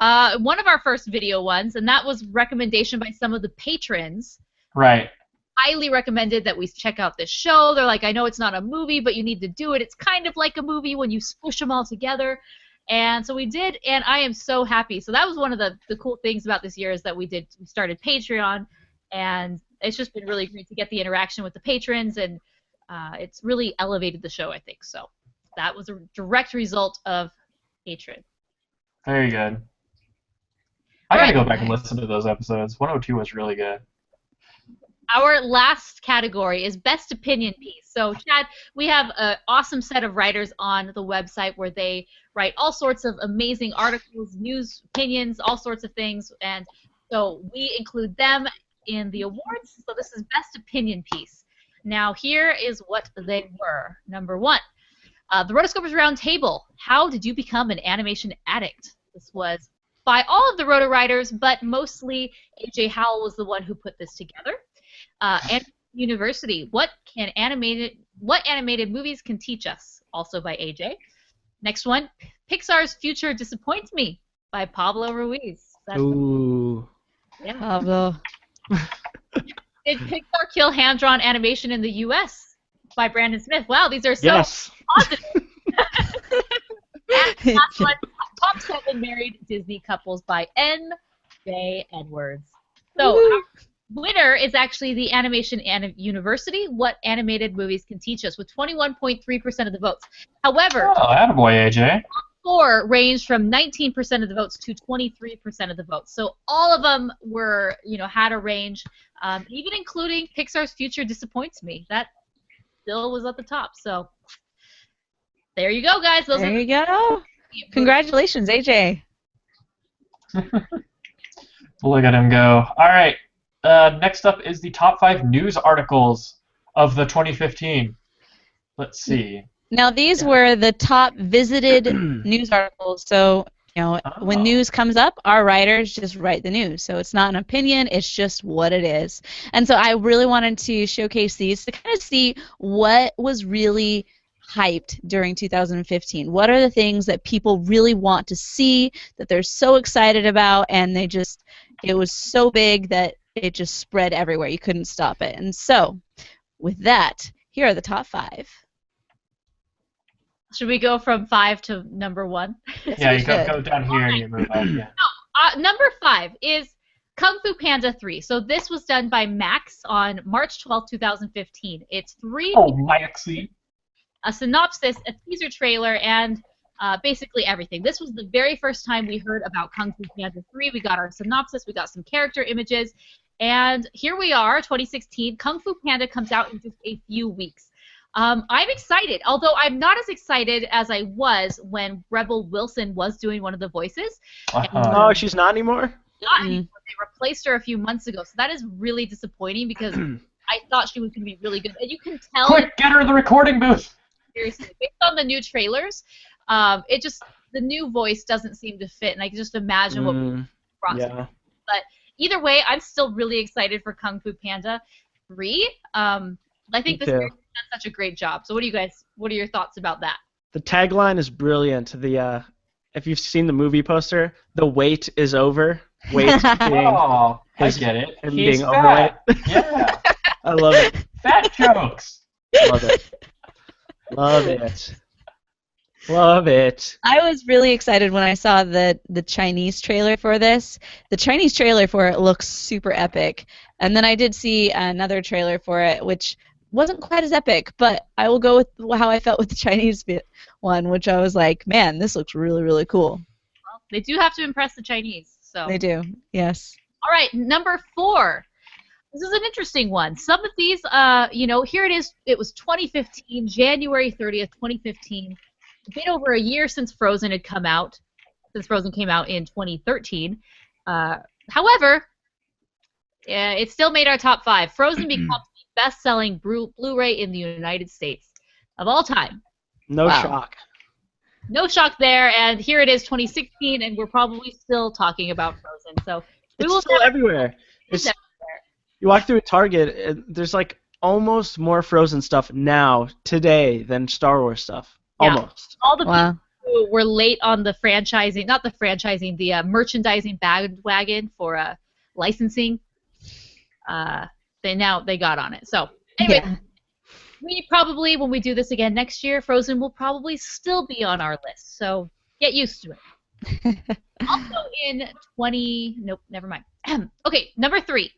One of our first video ones, and that was recommendation by some of the patrons. Right. Highly recommended that we check out this show. They're like, I know it's not a movie, but you need to do it. It's kind of like a movie when you squish them all together. And so we did, and I am so happy. So that was one of the cool things about this year is that we started Patreon, and it's just been really great to get the interaction with the patrons, and it's really elevated the show, I think. So that was a direct result of Patreon. Very good. I gotta go back and listen to those episodes. 102 was really good. Our last category is Best Opinion Piece. So, Chad, we have an awesome set of writers on the website where they write all sorts of amazing articles, news, opinions, all sorts of things. And so we include them in the awards. So this is Best Opinion Piece. Now, here is what they were. Number 1, the Rotoscopers Roundtable. How did you become an animation addict? This was by all of the Roto writers, but mostly AJ Howell was the one who put this together. And University. What animated movies can teach us? Also by AJ. Next one, Pixar's Future Disappoints Me by Pablo Ruiz. Ooh. Yeah. Pablo. Did Pixar kill hand-drawn animation in the U.S. by Brandon Smith? Wow, these are so Yes. positive. And last one, Top 7 Married Disney Couples by N.J. Edwards. So our winner is actually the Animation University, What Animated Movies Can Teach Us, with 21.3% of the votes. However, Oh, attaboy, AJ. score ranged from 19% of the votes to 23% of the votes. So all of them were, had a range, even including Pixar's Future Disappoints Me. That still was at the top. So there you go, guys. There you go. Congratulations, AJ. Look at him go. All right. Next up is the top 5 news articles of the 2015. Let's see. Now, these were the top visited news articles. So, when news comes up, our writers just write the news. So it's not an opinion, it's just what it is. And so I really wanted to showcase these to kind of see what was really hyped during 2015. What are the things that people really want to see, that they're so excited about, and it was so big that it just spread everywhere. You couldn't stop it. And so, with that, here are the top 5. Should we go from 5 to number 1? Yeah, you go down here and you move up. Yeah. Number 5 is Kung Fu Panda 3. So this was done by Max on March 12, 2015. It's 3 Maxie. a synopsis, a teaser trailer, and basically everything. This was the very first time we heard about Kung Fu Panda 3. We got our synopsis, we got some character images, and here we are, 2016. Kung Fu Panda comes out in just a few weeks. I'm excited, although I'm not as excited as I was when Rebel Wilson was doing one of the voices. Oh, she's not anymore? Not anymore. They replaced her a few months ago, so that is really disappointing because I thought she was going to be really good. And you can tell... Quick, get her in the recording booth! Seriously, based on the new trailers, the new voice doesn't seem to fit, and I can just imagine what we're crossing. Yeah. But either way, I'm still really excited for Kung Fu Panda 3. I think this series has done such a great job. So what are your thoughts about that? The tagline is brilliant. If you've seen the movie poster, the wait is over. Wait being I get it. him He's being overweight. Yeah. I love it. Fat jokes. Love it. Love it. Love it. I was really excited when I saw the Chinese trailer for this. The Chinese trailer for it looks super epic. And then I did see another trailer for it, which wasn't quite as epic, but I will go with how I felt with the Chinese one, which I was like, man, this looks really, really cool. Well, they do have to impress the Chinese. So. They do, yes. All right, number 4. This is an interesting one. Some of these, here it is. It was 2015, January 30th, 2015. A bit over a year since Frozen had come out, since Frozen came out in 2013. However, it still made our top 5. Frozen becomes the best-selling Blu-ray in the United States of all time. No shock. No shock there, and here it is, 2016, and we're probably still talking about Frozen. So It's still everywhere. You walk through a Target, there's like almost more Frozen stuff now, today, than Star Wars stuff. Yeah. Almost. All the people who were late on the franchising, not the franchising, the merchandising bandwagon for licensing, they got on it. So anyway, we probably, when we do this again next year, Frozen will probably still be on our list. So get used to it. Also in nope, never mind. Okay, number 3.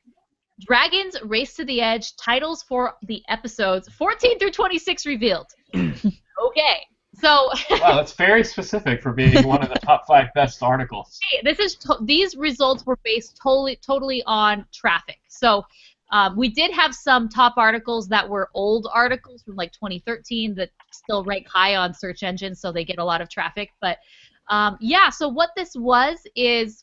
Dragons Race to the Edge, titles for the episodes 14 through 26 revealed. Okay, so... Wow, that's very specific for being one of the top 5 best articles. Hey, these results were based totally on traffic. So we did have some top articles that were old articles from like 2013 that still rank high on search engines, so they get a lot of traffic. But so what this was is...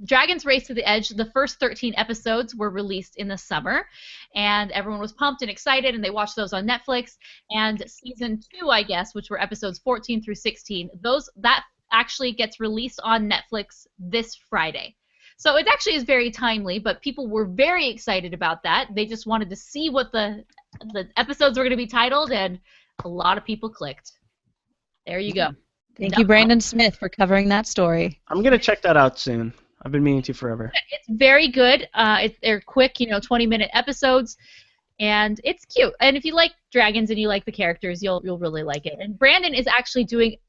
Dragons Race to the Edge, the first 13 episodes were released in the summer, and everyone was pumped and excited, and they watched those on Netflix. And season 2, I guess, which were episodes 14 through 16, that actually gets released on Netflix this Friday. So it actually is very timely, but people were very excited about that. They just wanted to see what the episodes were going to be titled, and a lot of people clicked. There you go. Thank you, Brandon Smith, for covering that story. I'm going to check that out soon. I've been meaning to forever. It's very good. They're quick, 20-minute episodes, and it's cute. And if you like dragons and you like the characters, you'll really like it. And Brandon is actually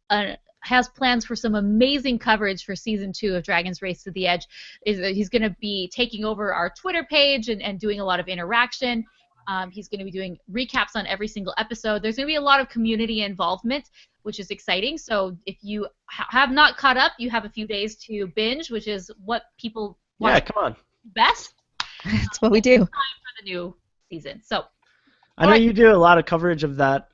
has plans for some amazing coverage for season 2 of Dragon's Race to the Edge. He's going to be taking over our Twitter page and doing a lot of interaction. He's going to be doing recaps on every single episode. There's going to be a lot of community involvement, which is exciting. So if you have not caught up, you have a few days to binge, which is what people want best. That's what we do. Time for the new season. So I know you do a lot of coverage of that.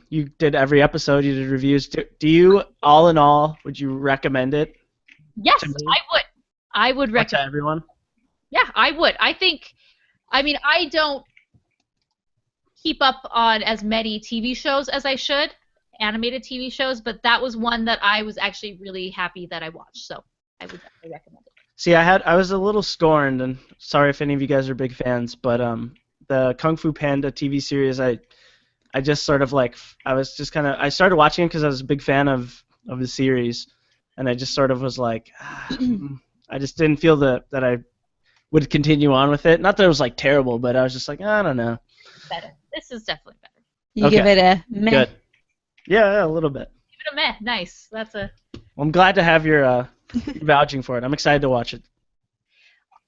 You did every episode. You did reviews. Do you, all in all, would you recommend it? Yes, I would. I would recommend to everyone. Yeah, I would. I don't keep up on as many TV shows as I should, animated TV shows, but that was one that I was actually really happy that I watched, so I would definitely recommend it. See, I was a little scorned, and sorry if any of you guys are big fans, but the Kung Fu Panda TV series, I just sort of I started watching it because I was a big fan of the series, and I just sort of was like, I just didn't feel that I would continue on with it. Not that it was terrible, but I was just like, I don't know. Better. This is definitely better. You give it a meh. Good. Yeah, a little bit. Give it a meh. Nice. Well, I'm glad to have your vouching for it. I'm excited to watch it.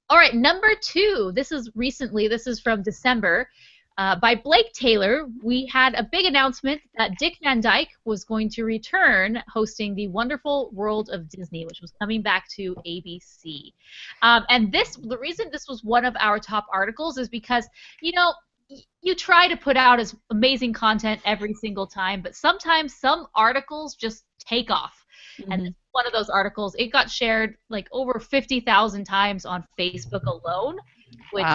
All right, number 2. This is from December. By Blake Taylor, we had a big announcement that Dick Van Dyke was going to return hosting The Wonderful World of Disney, which was coming back to ABC. And the reason this was one of our top articles is because, you try to put out as amazing content every single time, but sometimes some articles just take off. Mm-hmm. And one of those articles, it got shared over 50,000 times on Facebook alone, which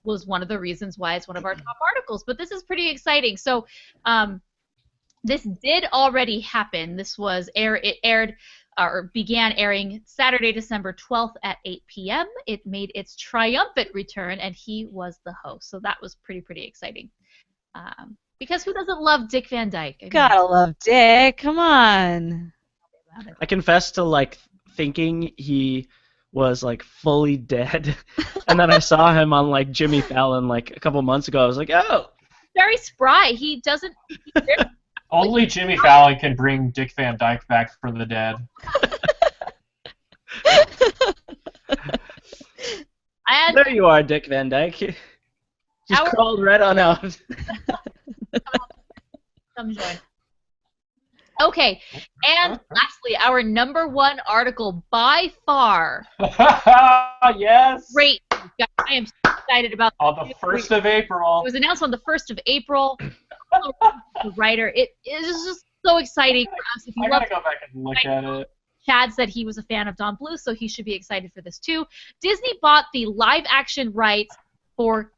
was one of the reasons why it's one of our top articles. But this is pretty exciting. So this did already happen. This was began airing Saturday, December 12th at 8 p.m. It made its triumphant return, and he was the host. So that was pretty exciting. Because who doesn't love Dick Van Dyke? Gotta love Dick. Come on. I confess to thinking he was fully dead, and then I saw him on Jimmy Fallon a couple months ago. I was like, oh. Very spry. He doesn't. Only Jimmy Fallon can bring Dick Van Dyke back from the dead. And there you are, Dick Van Dyke. Just crawled right on out. Come join. Okay, and lastly, our number 1 article by far. Yes. Great. I am so excited about on the 1st of April. It was announced on the 1st of April. The writer. It is just so exciting for us. If you gotta go back and look at it. Chad said he was a fan of Don Bluth, so he should be excited for this too. Disney bought the live-action rights for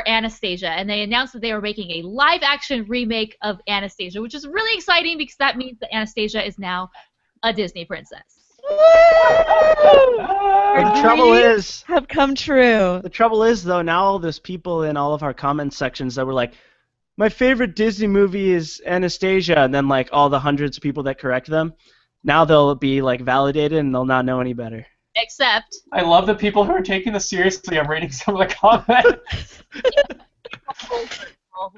Anastasia, and they announced that they were making a live-action remake of Anastasia, which is really exciting because that means that Anastasia is now a Disney princess. The trouble is, have come true. The trouble is, though, now all those people in all of our comment sections that were like, my favorite Disney movie is Anastasia, and then all the hundreds of people that correct them, now they'll be validated and they'll not know any better. Except I love the people who are taking this seriously. I'm reading some of the comments.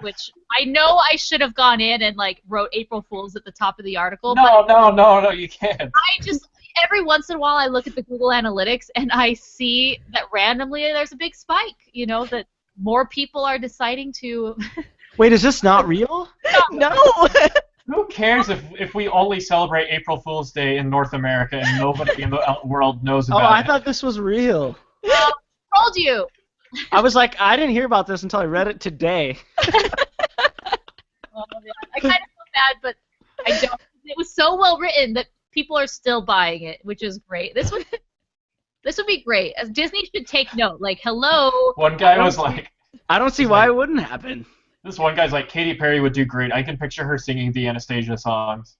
Which I know I should have gone in and wrote April Fools at the top of the article. No, you can't. I just every once in a while I look at the Google Analytics and I see that randomly there's a big spike. That more people are deciding to. Wait, is this not real? No. Who cares if we only celebrate April Fool's Day in North America and nobody in the world knows about it? Oh, I thought this was real. I told you. I was like, I didn't hear about this until I read it today. Oh, man. I kind of feel bad, but I don't. It was so well written that people are still buying it, which is great. This would be great. As Disney should take note. Hello. One guy was like, I don't see why it wouldn't happen. This one guy's like, Katy Perry would do great. I can picture her singing the Anastasia songs.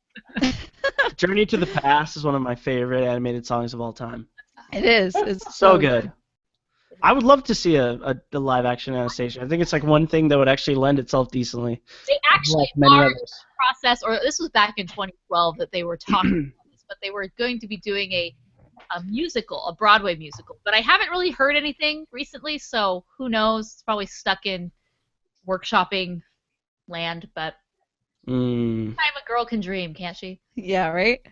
Journey to the Past is one of my favorite animated songs of all time. It is. It's So good. I would love to see a live action Anastasia. I think it's like one thing that would actually lend itself decently. They actually like many are others. process, or this was back in 2012 that they were talking about this, but they were going to be doing a musical, a Broadway musical. But I haven't really heard anything recently, so who knows? It's probably stuck in workshopping land, but time a girl can dream, can't she? Yeah, right?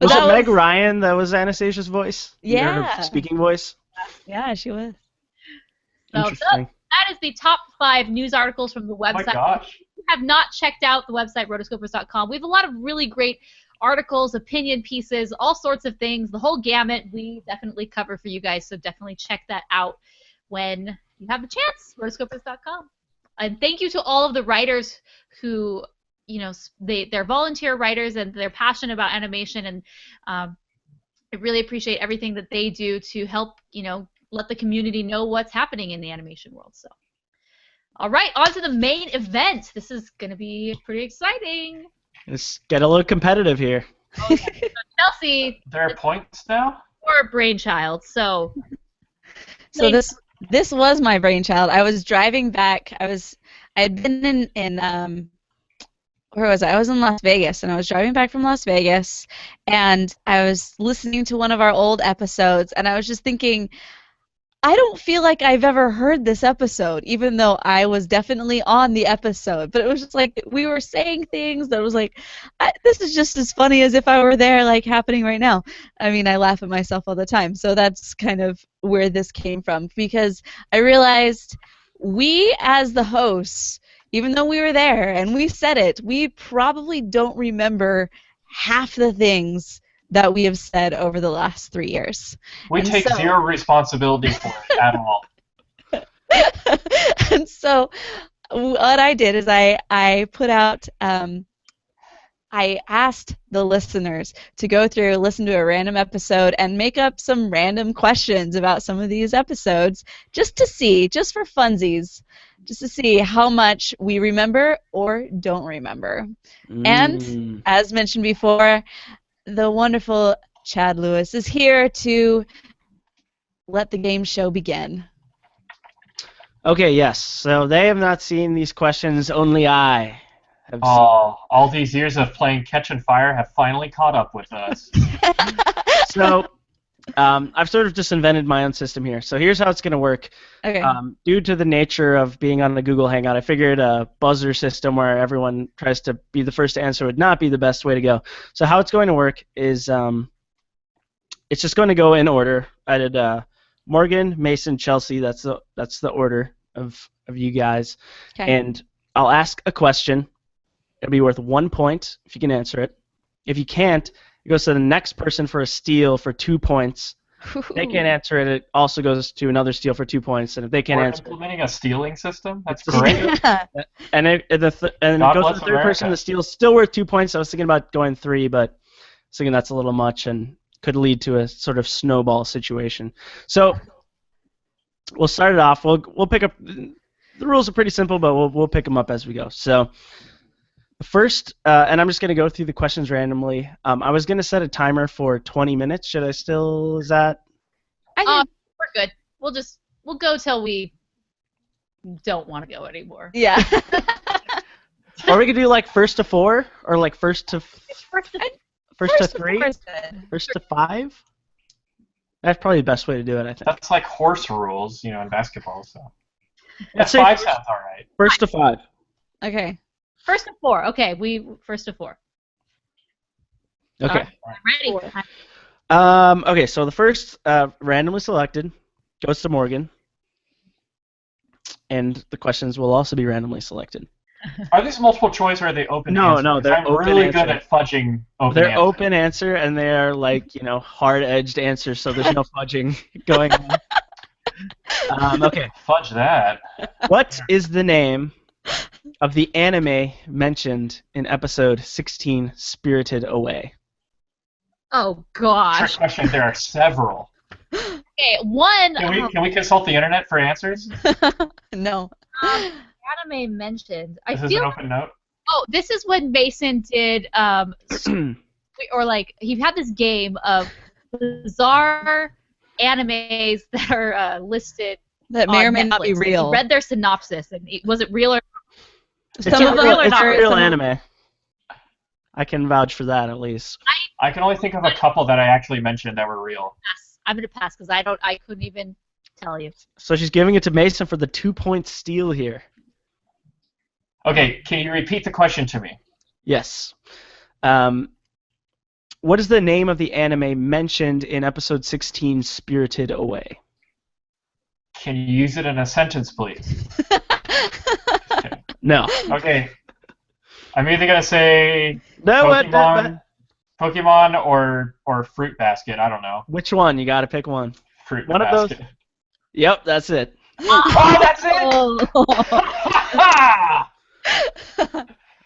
Was that it Meg Ryan that was Anastasia's voice? Yeah. Her speaking voice? Yeah, she was. So Interesting. that is the top 5 news articles from the Oh my website. gosh. If you have not checked out the website, rotoscopers.com, we have a lot of really great articles, opinion pieces, all sorts of things, the whole gamut we definitely cover for you guys, so definitely check that out when you have the chance, rotoscopers.com. And thank you to all of the writers who, you know, they're volunteer writers and they're passionate about animation, and I really appreciate everything that they do to help, you know, let the community know what's happening in the animation world. So, all right, on to the main event. This is going to be pretty exciting. Let's get a little competitive here. Oh, yeah. So Chelsea, There are points now? your brainchild. So This was my brainchild. I was driving back. I had been in where was I? I was in Las Vegas, and I was driving back from Las Vegas, and I was listening to one of our old episodes, and I was just thinking, I don't feel like I've ever heard this episode, even though I was definitely on the episode. But it was just like we were saying things that was like, this is just as funny as if I were there, like happening right now. I mean, I laugh at myself all the time. So that's kind of where this came from, because I realized we, as the hosts, even though we were there and we said it, we probably don't remember half the things that we have said over the last 3 years. We take zero responsibility for it at all. And so what I did is I put out, I asked the listeners to go through, listen to a random episode, and make up some random questions about some of these episodes just to see, just for funsies, just to see how much we remember or don't remember. And as mentioned before, the wonderful Chad Lewis is here to let the game show begin. Okay, yes. So they have not seen these questions. Only I have seen. All these years of playing Catch and Fire have finally caught up with us. So I've sort of just invented my own system here. So here's how it's going to work. Okay. Due to the nature of being on the Google Hangout, I figured a buzzer system where everyone tries to be the first to answer would not be the best way to go. So how it's going to work is it's just going to go in order. I did Morgan, Mason, Chelsea. That's the order of you guys. Okay. And I'll ask a question. It'll be worth 1 point if you can answer it. If you can't, it goes to the next person for a steal for 2 points. If they can't answer it, it also goes to another steal for 2 points. And if they can't We're answer implementing a stealing system? That's It's- great. and it goes to the third person, the steal's still worth 2 points. I was thinking about going 3, but I was thinking that's a little much and could lead to a sort of snowball situation. So we'll start it off. We'll pick up. The rules are pretty simple, but we'll pick them up as we go. So first, and I'm just going to go through the questions randomly. I was going to set a timer for 20 minutes. Should I still? Is that? we're good. We'll go till we don't want to go anymore. Yeah. Or we could do like first to 4, or like first to 3, first to 5. That's probably the best way to do it, I think. That's like horse rules, you know, in basketball. So yeah, Let's say 5 sounds all right. First to 5. Okay. First to 4. Okay, first to 4. Okay. I'm ready. Okay, so the first randomly selected goes to Morgan, and the questions will also be randomly selected. Are these multiple choice or are they open No, answer? no, 'Cause they're I'm open really answer. good at fudging open They're answer. open answer, and they are like, hard-edged answers, so there's no fudging going on. Okay. Fudge that. What is the name of the anime mentioned in episode 16, Spirited Away? Oh Trick gosh. question. There are several. Okay, one. Can we consult the internet for answers? No. Anime mentioned. I This is feel. an open note. Oh, this is when Mason did or like he had this game of bizarre animes that are listed That on may or may Netflix. not be And real. he read their synopsis, and was it real or It's Some a of real, them it's a are real some- anime. I can vouch for that at least. I can only think of a couple that I actually mentioned that were real. pass? I'm gonna pass because I couldn't even tell you. So she's giving it to Mason for the 2-point steal here. Okay, can you repeat the question to me? Yes. What is the name of the anime mentioned in episode 16, Spirited Away? Can you use it in a sentence, please? No. Okay. I'm either gonna say No. Pokemon or Fruit Basket. I don't know. Which one? You got to pick one. Fruit One of those. Basket. Yep, that's it. Oh, that's it! Oh. Ha!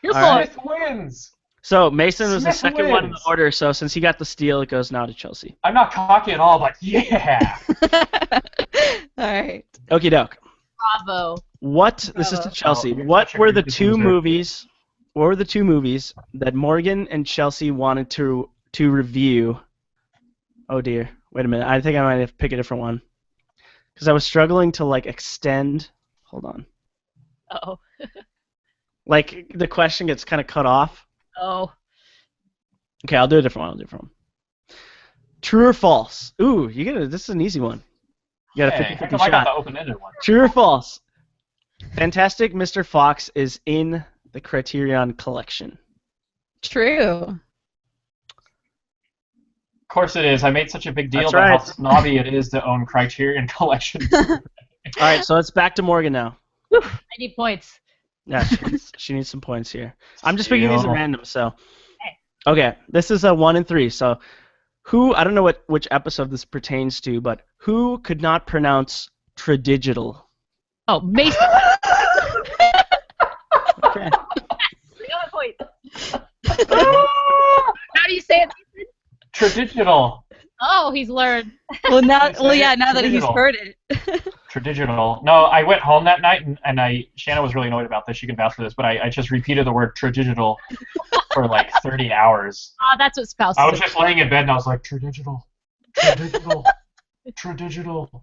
Your All right. Smith wins. So Mason was the Smith second one in the wins. order, so since he got the steal, it goes now to Chelsea. I'm not cocky at all, but yeah. All right. Okie doke. Bravo. This is to Bravo. Chelsea. Oh, you're What such a were the good two loser. movies? What were the two movies that Morgan and Chelsea wanted to review? Oh dear. Wait a minute. I think I might have to pick a different one. Because I was struggling to extend. Hold on. Uh-oh. The question gets kind of cut off. Oh. Okay, I'll do a different one. True or false? Ooh, this is an easy one. You got a Hey, 50-50 how come I got shot. the open-ended one? True or false? Fantastic Mr. Fox is in the Criterion Collection. True. Of course it is. I made such a big deal That's about how right. snobby it is to own Criterion Collection. All right, so it's back to Morgan now. I need points. Yeah, she needs some points here. I'm just picking these at Steal. random, so. Okay, this is a 1 and 3. So, I don't know which episode this pertains to, but who could not pronounce tradigital? Oh, Mason. Okay. I got a point. How do you say it, Mason? Tradigital. Oh, he's learned. Well, now Say it. that he's Tradigital. heard it. Tradigital. No, I went home that night and Shanna was really annoyed about this. She can vouch for this, but I just repeated the word tradigital for 30 hours. That's what spouses I was do. just laying in bed and I was like, tradigital, tradigital, tradigital.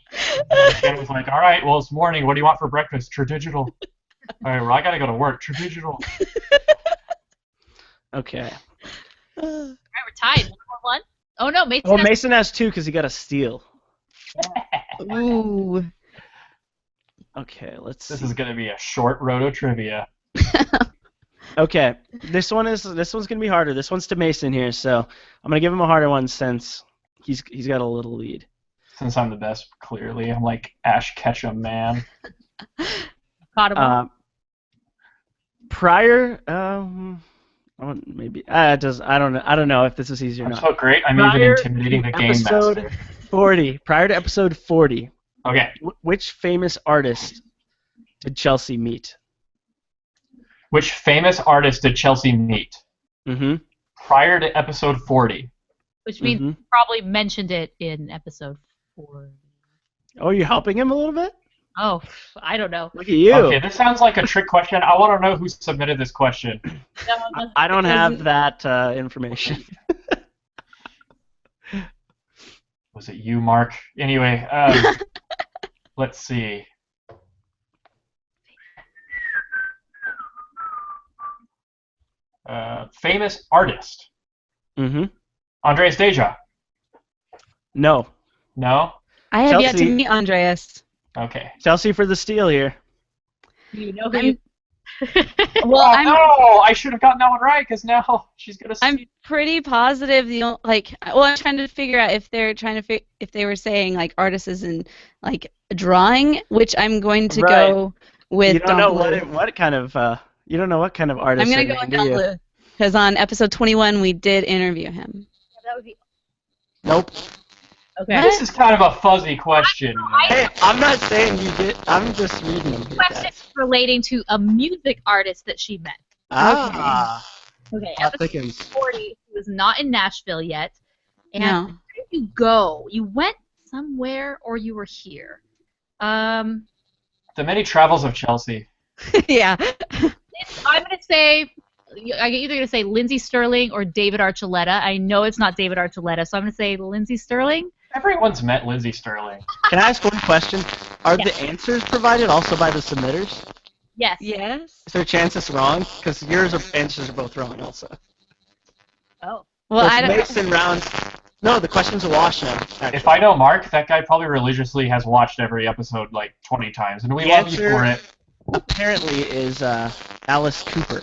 And Shanna was like, all right, well, it's morning. What do you want for breakfast? Tradigital. All right, well, I got to go to work. Tradigital. Okay. All right, we're tied. 1-1. Oh, no, Mason Well, has Mason has 2 because he got a steal. Ooh. Okay, let's see. This is going to be a short Roto Trivia. Okay, this one's gonna be harder. This one's to Mason here, so I'm gonna give him a harder one since he's got a little lead. Since I'm the best, clearly. I'm like Ash Ketchum, man. caught him. Prior, maybe it does. I don't know if this is easy or I'm not. so great, I'm even Prior intimidating the to game episode master. 40. Prior to episode 40, Okay. which famous artist did Chelsea meet? Which famous artist did Chelsea meet Mm-hmm. prior to episode 40? Which means Mm-hmm. probably mentioned it in episode 4. Oh, you're helping him a little bit? Oh, I don't know. Look at you. Okay, this sounds like a trick question. I want to know who submitted this question. I don't have that information. Was it you, Mark? Anyway, let's see. Famous artist. Mm-hmm. Anastasia. No. No? I have yet to Chelsea. meet Andreas. Okay. Chelsea for the steal here. Do you know who I'm- you... Well, Oh, I'm no! I should have gotten that one right because now she's gonna. I'm pretty positive I'm trying to figure out if they're if they were saying artists as in drawing, which I'm going to Right. go with. You don't know Don what kind of you don't know what kind of Bluth. artist. I'm gonna they're go with named, do Don you? Bluth because on episode 21 we did interview him. That would be... Nope. Okay. This is kind of a fuzzy question. Hey, I'm not saying you did. I'm just reading them. Here, Question guys. relating to a music artist that she met. Ah. Okay, Hot episode thickens. 40, he was not in Nashville yet. And No. where did you go? You went somewhere or you were here? The many travels of Chelsea. Yeah. I'm going to say, I'm either going to say Lindsay Sterling or David Archuleta. I know it's not David Archuleta, so I'm going to say Lindsay Sterling. Everyone's met Lindsay Sterling. Can I ask one question? Are the answers provided also by the submitters? Yes. Yes. Is there a chance it's wrong? Because answers are both wrong also. Oh. Well, So I it's don't. Mason rounds. No, the question's a wash now. Actually. If I know Mark, that guy probably religiously has watched every episode like 20 times, and we The love you answer- for it. Apparently is Alice Cooper.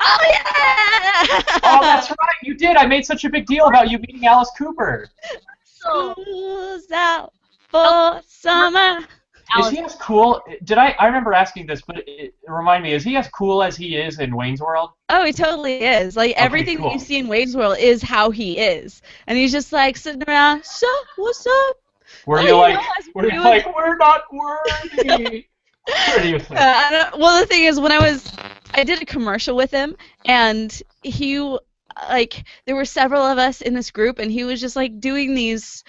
Oh yeah! Oh, that's right, you did. I made such a big deal about you meeting Alice Cooper. School's out for summer. Is he as cool? I remember asking this, but remind me, is he as cool as he is in Wayne's World? Oh, he totally is. Like everything cool. that you see in Wayne's World is how he is, and he's just like sitting around. So what's up? Were Oh, you you like, know, as were you doing- like, we're not worthy? What do you think? Well, the thing is, I did a commercial with him, and there were several of us in this group, and he was just like doing these.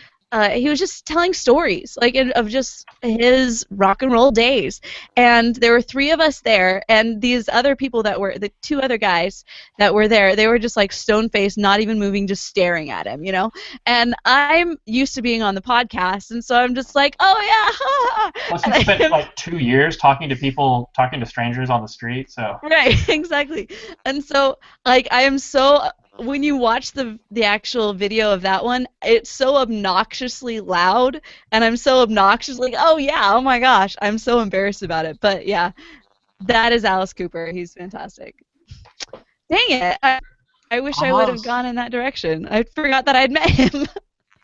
He was just telling stories, of just his rock and roll days. And there were 3 of us there, and these other people the 2 other guys that were there, they were just like stone-faced, not even moving, just staring at him, And I'm used to being on the podcast, and so I'm just like, oh yeah. Plus, you spent like 2 years talking to strangers on the street, so. Right, exactly. And so, I am so. When you watch the actual video of that one, it's so obnoxiously loud, and I'm so obnoxious, oh yeah, oh my gosh, I'm so embarrassed about it. But yeah, that is Alice Cooper. He's fantastic. Dang it! I wish I would have gone in that direction. I forgot that I'd met him.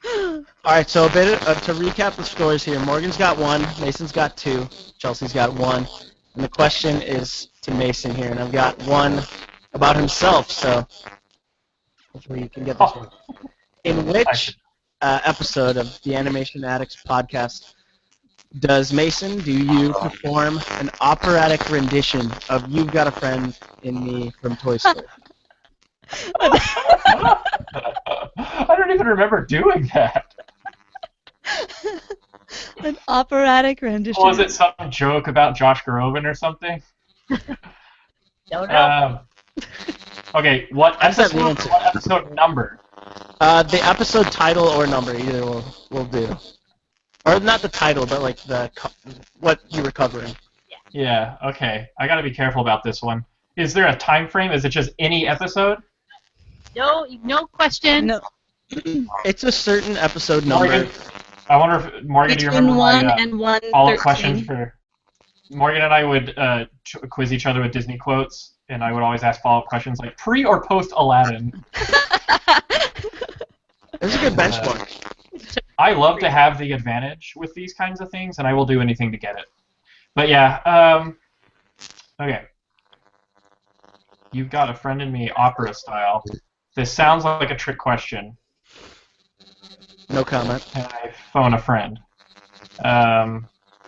All right, so a bit to recap the scores here. Morgan's got 1, Mason's got 2, Chelsea's got 1, and the question is to Mason here, and I've got 1 about himself. So. Hopefully you can get this one. In which episode of the Animation Addicts Podcast do you perform an operatic rendition of You've Got a Friend in Me from Toy Story? I don't even remember doing that. An operatic rendition. Was it some joke about Josh Groban or something? Don't know. Okay, what episode number? The episode title or number, either will do. Or not the title, but like what you were covering. Yeah, okay. I gotta be careful about this one. Is there a time frame? Is it just any episode? No questions. No. It's a certain episode number. Morgan, I wonder if Morgan, do you Between remember 1 my and 1:13. follow-up question for Morgan and I would quiz each other with Disney quotes, and I would always ask follow-up questions like pre or post Aladdin. It's a good benchmark. I love to have the advantage with these kinds of things, and I will do anything to get it. But yeah, okay. You've Got a Friend in Me, opera style. This sounds like a trick question. No comment. And I phone a friend.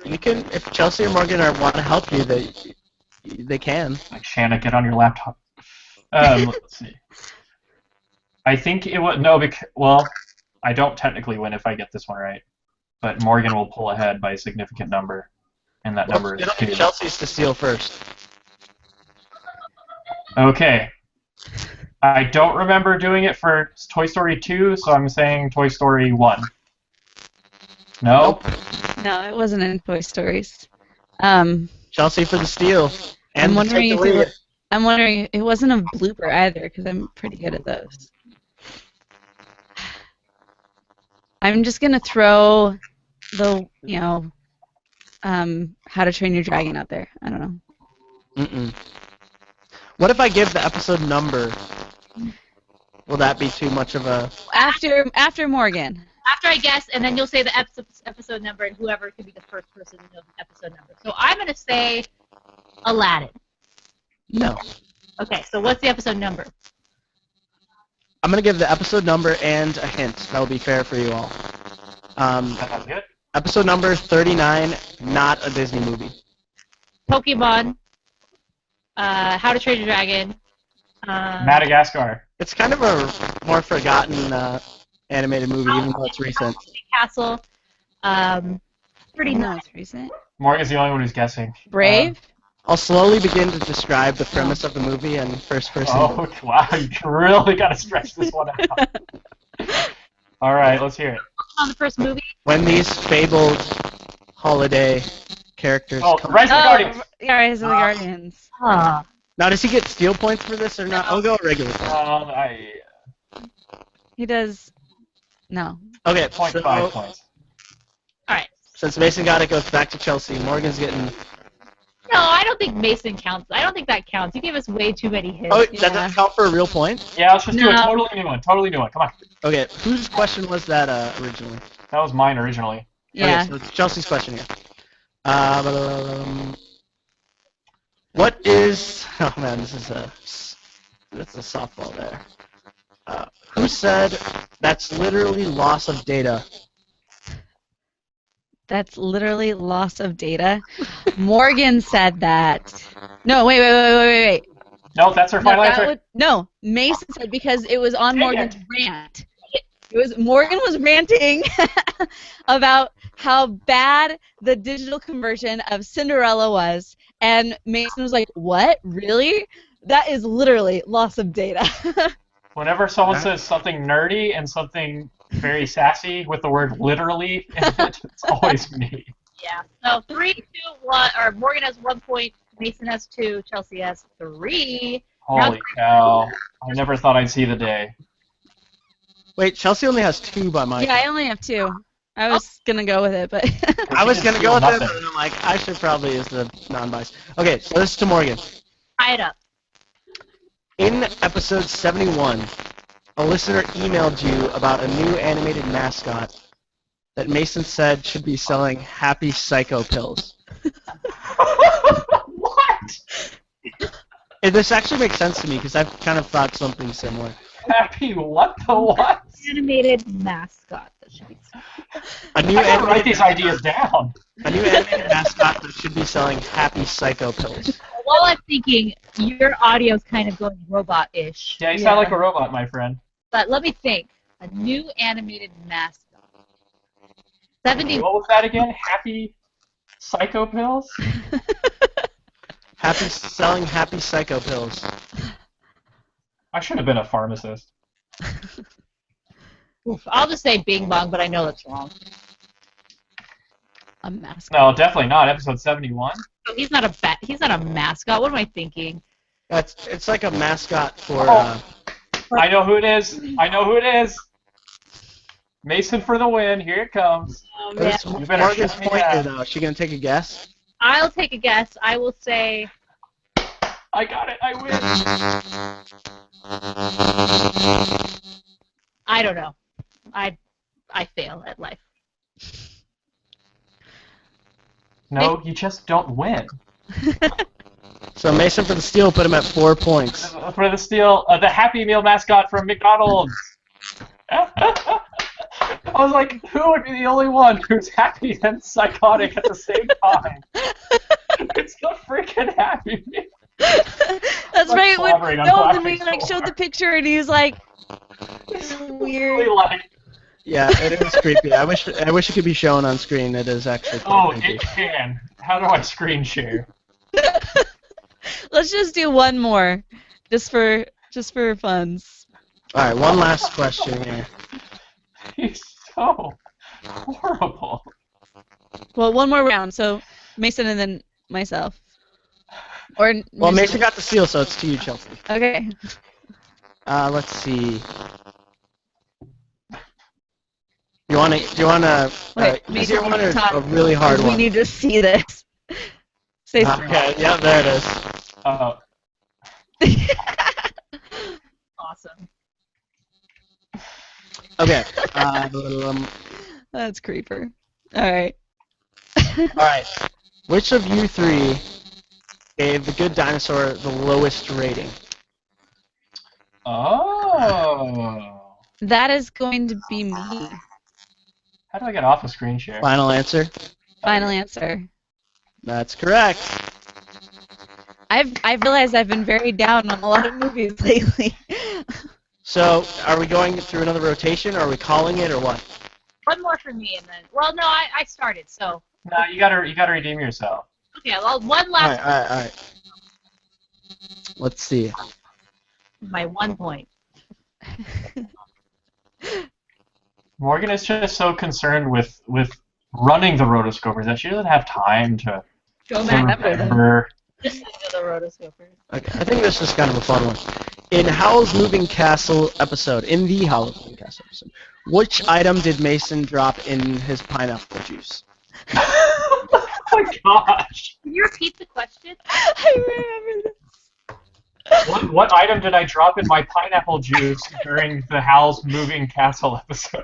You can, if Chelsea or Morgan want to help you, they can. Like, Shanna, get on your laptop. Let's see. I think it was well, I don't technically win if I get this one right, but Morgan will pull ahead by a significant number, and that number is 2. Chelsea's to steal first. Okay. I don't remember doing it for Toy Story 2, so I'm saying Toy Story 1. No? No, it wasn't in Toy Stories. Chelsea for the steal. And I'm wondering take if the lead. I'm wondering it wasn't a blooper either, because I'm pretty good at those. I'm just gonna throw the How to Train Your Dragon out there. I don't know. Mm-mm. What if I give the episode number? Will that be too much of a... After Morgan. After I guess, and then you'll say the episode number, and whoever can be the first person to know the episode number. So I'm going to say Aladdin. No. Okay, so what's the episode number? I'm going to give the episode number and a hint. That'll be fair for you all. Sounds good. Episode number 39, not a Disney movie. Pokemon. How to Train Your Dragon. Madagascar. It's kind of a more forgotten animated movie, even though it's recent. Castle. Pretty No, nice. it's recent. Morgan's the only one who's guessing. Brave. I'll slowly begin to describe the premise of the movie in first person. Oh, wow, you really got to stretch this one out. All right, let's hear it. On the first movie. When these fabled holiday characters come. Rise of the Guardians. Yeah, Rise of the Guardians. Ah. Now, does he get steal points for this or not? I'll go regular. He does. No. Okay, 0.5 points. All right. Since Mason got it, goes back to Chelsea. Morgan's getting. No, I don't think Mason counts. I don't think that counts. You gave us way too many hints. Oh, that doesn't count for a real point? Yeah, let's just do a No. totally new one. Totally new one. Come on. Okay, whose question was that originally? That was mine originally. Yeah. Okay, so it's Chelsea's question here. What is... Oh, man, this is that's a softball there. Who said that's literally loss of data? That's literally loss of data. Morgan said that. No, wait. No, that's her final answer. No, Mason said because it was on Dang Morgan's rant. Morgan was ranting about how bad the digital conversion of Cinderella was, and Mason was like, "What? Really? That is literally loss of data." Whenever someone says something nerdy and something very sassy with the word literally in it, it's always me. Yeah. So 3, 2, 1. Or Morgan has 1 point. Mason has 2. Chelsea has 3. Holy cow. I never thought I'd see the day. Wait, Chelsea only has 2 by my Yeah, I only have 2. I was gonna go with it, but I was going to go with it, Nothing. but I'm like, I should probably use the non-biased. Okay, so this is to Morgan. Tie it up. In episode 71, a listener emailed you about a new animated mascot that Mason said should be selling Happy Psycho pills. What? This actually makes sense to me because I've kind of thought something similar. Happy what the what? Animated mascot. That should be. A new I gotta write animated these ideas down. A new animated mascot that should be selling Happy Psycho pills. While I'm thinking, your audio's kind of going robot-ish. Yeah, you sound like a robot, my friend. But let me think. A new animated mascot. 70. What was that again? Happy Psycho pills? Selling Happy Psycho pills. I should have been a pharmacist. Oof, I'll just say Bing Bong, but I know that's wrong. a mascot. No, definitely not. Episode 71. So he's not a mascot. What am I thinking? It's like a mascot for. I know who it is. I know who it is. Mason for the win. Here it comes. Yeah. You better Morgan's shut me point here, down. though. Is she gonna take a guess? I'll take a guess. I will say. I got it. I win. I don't know. I fail at life. No, you just don't win. So Mason for the steal put him at 4 points. For the steal, the Happy Meal mascot from McDonald's. I was like, who would be the only one who's happy and psychotic at the same time? It's the freaking Happy Meal. That's Like right. slobbering on Then we plastic showed the floor. picture and he was like, It's weird. really like, Yeah, it was creepy. I wish it could be shown on screen. It is actually oh, creepy. it can. How do I screen share? Let's just do one more, just for funs. All right, one last question here. He's so horrible. Well, one more round. So Mason and then myself. Or Well, Mason got the steal, so it's to you, Chelsea. Okay. Let's see. Do you want to Wait, easier Mason, one or talk. a really hard We one? need to see this. Say Okay, yeah, there it is. Awesome. Okay. That's creeper. All right. All right. Which of you three gave The Good Dinosaur the lowest rating? Oh. That is going to be me. How do I get off a screen share? Final answer? Final answer. That's correct. I've realized I've been very down on a lot of movies lately. So, are we going through another rotation, or are we calling it, or what? One more for me, and then. Well, no, I started. So. No, you gotta redeem yourself. Okay. Well, one All last. right. Let's see. My 1 point. Morgan is just so concerned with running the Rotoscopers that she doesn't have time to Go back up remember. the Rotoscopers. Okay, I think this is kind of a fun one. In Howl's Moving Castle episode, in the Howl's Moving Castle episode, which item did Mason drop in his pineapple juice? Oh my gosh! Can you repeat the question? I remember this. What item did I drop in my pineapple juice during the Howl's Moving Castle episode?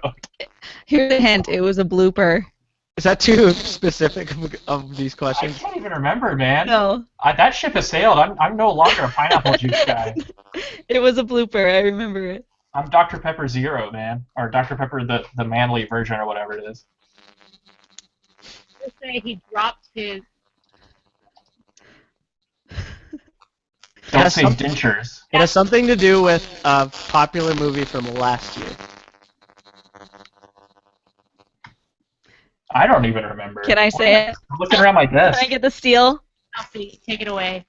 Here's a hint. It was a blooper. Is that too specific of these I questions? can't even remember, man. No, That ship has sailed. I'm no longer a pineapple juice guy. it was a blooper. I remember it. I'm Dr. Pepper Zero, man. Or Dr. Pepper the manly version or whatever it is. Let's say he dropped his. Don't Has say something- dentures. It has something to do with a popular movie from last year. I don't even remember. Can I say it? I'm looking around my Can desk. I get the steal? Chelsea, take it away.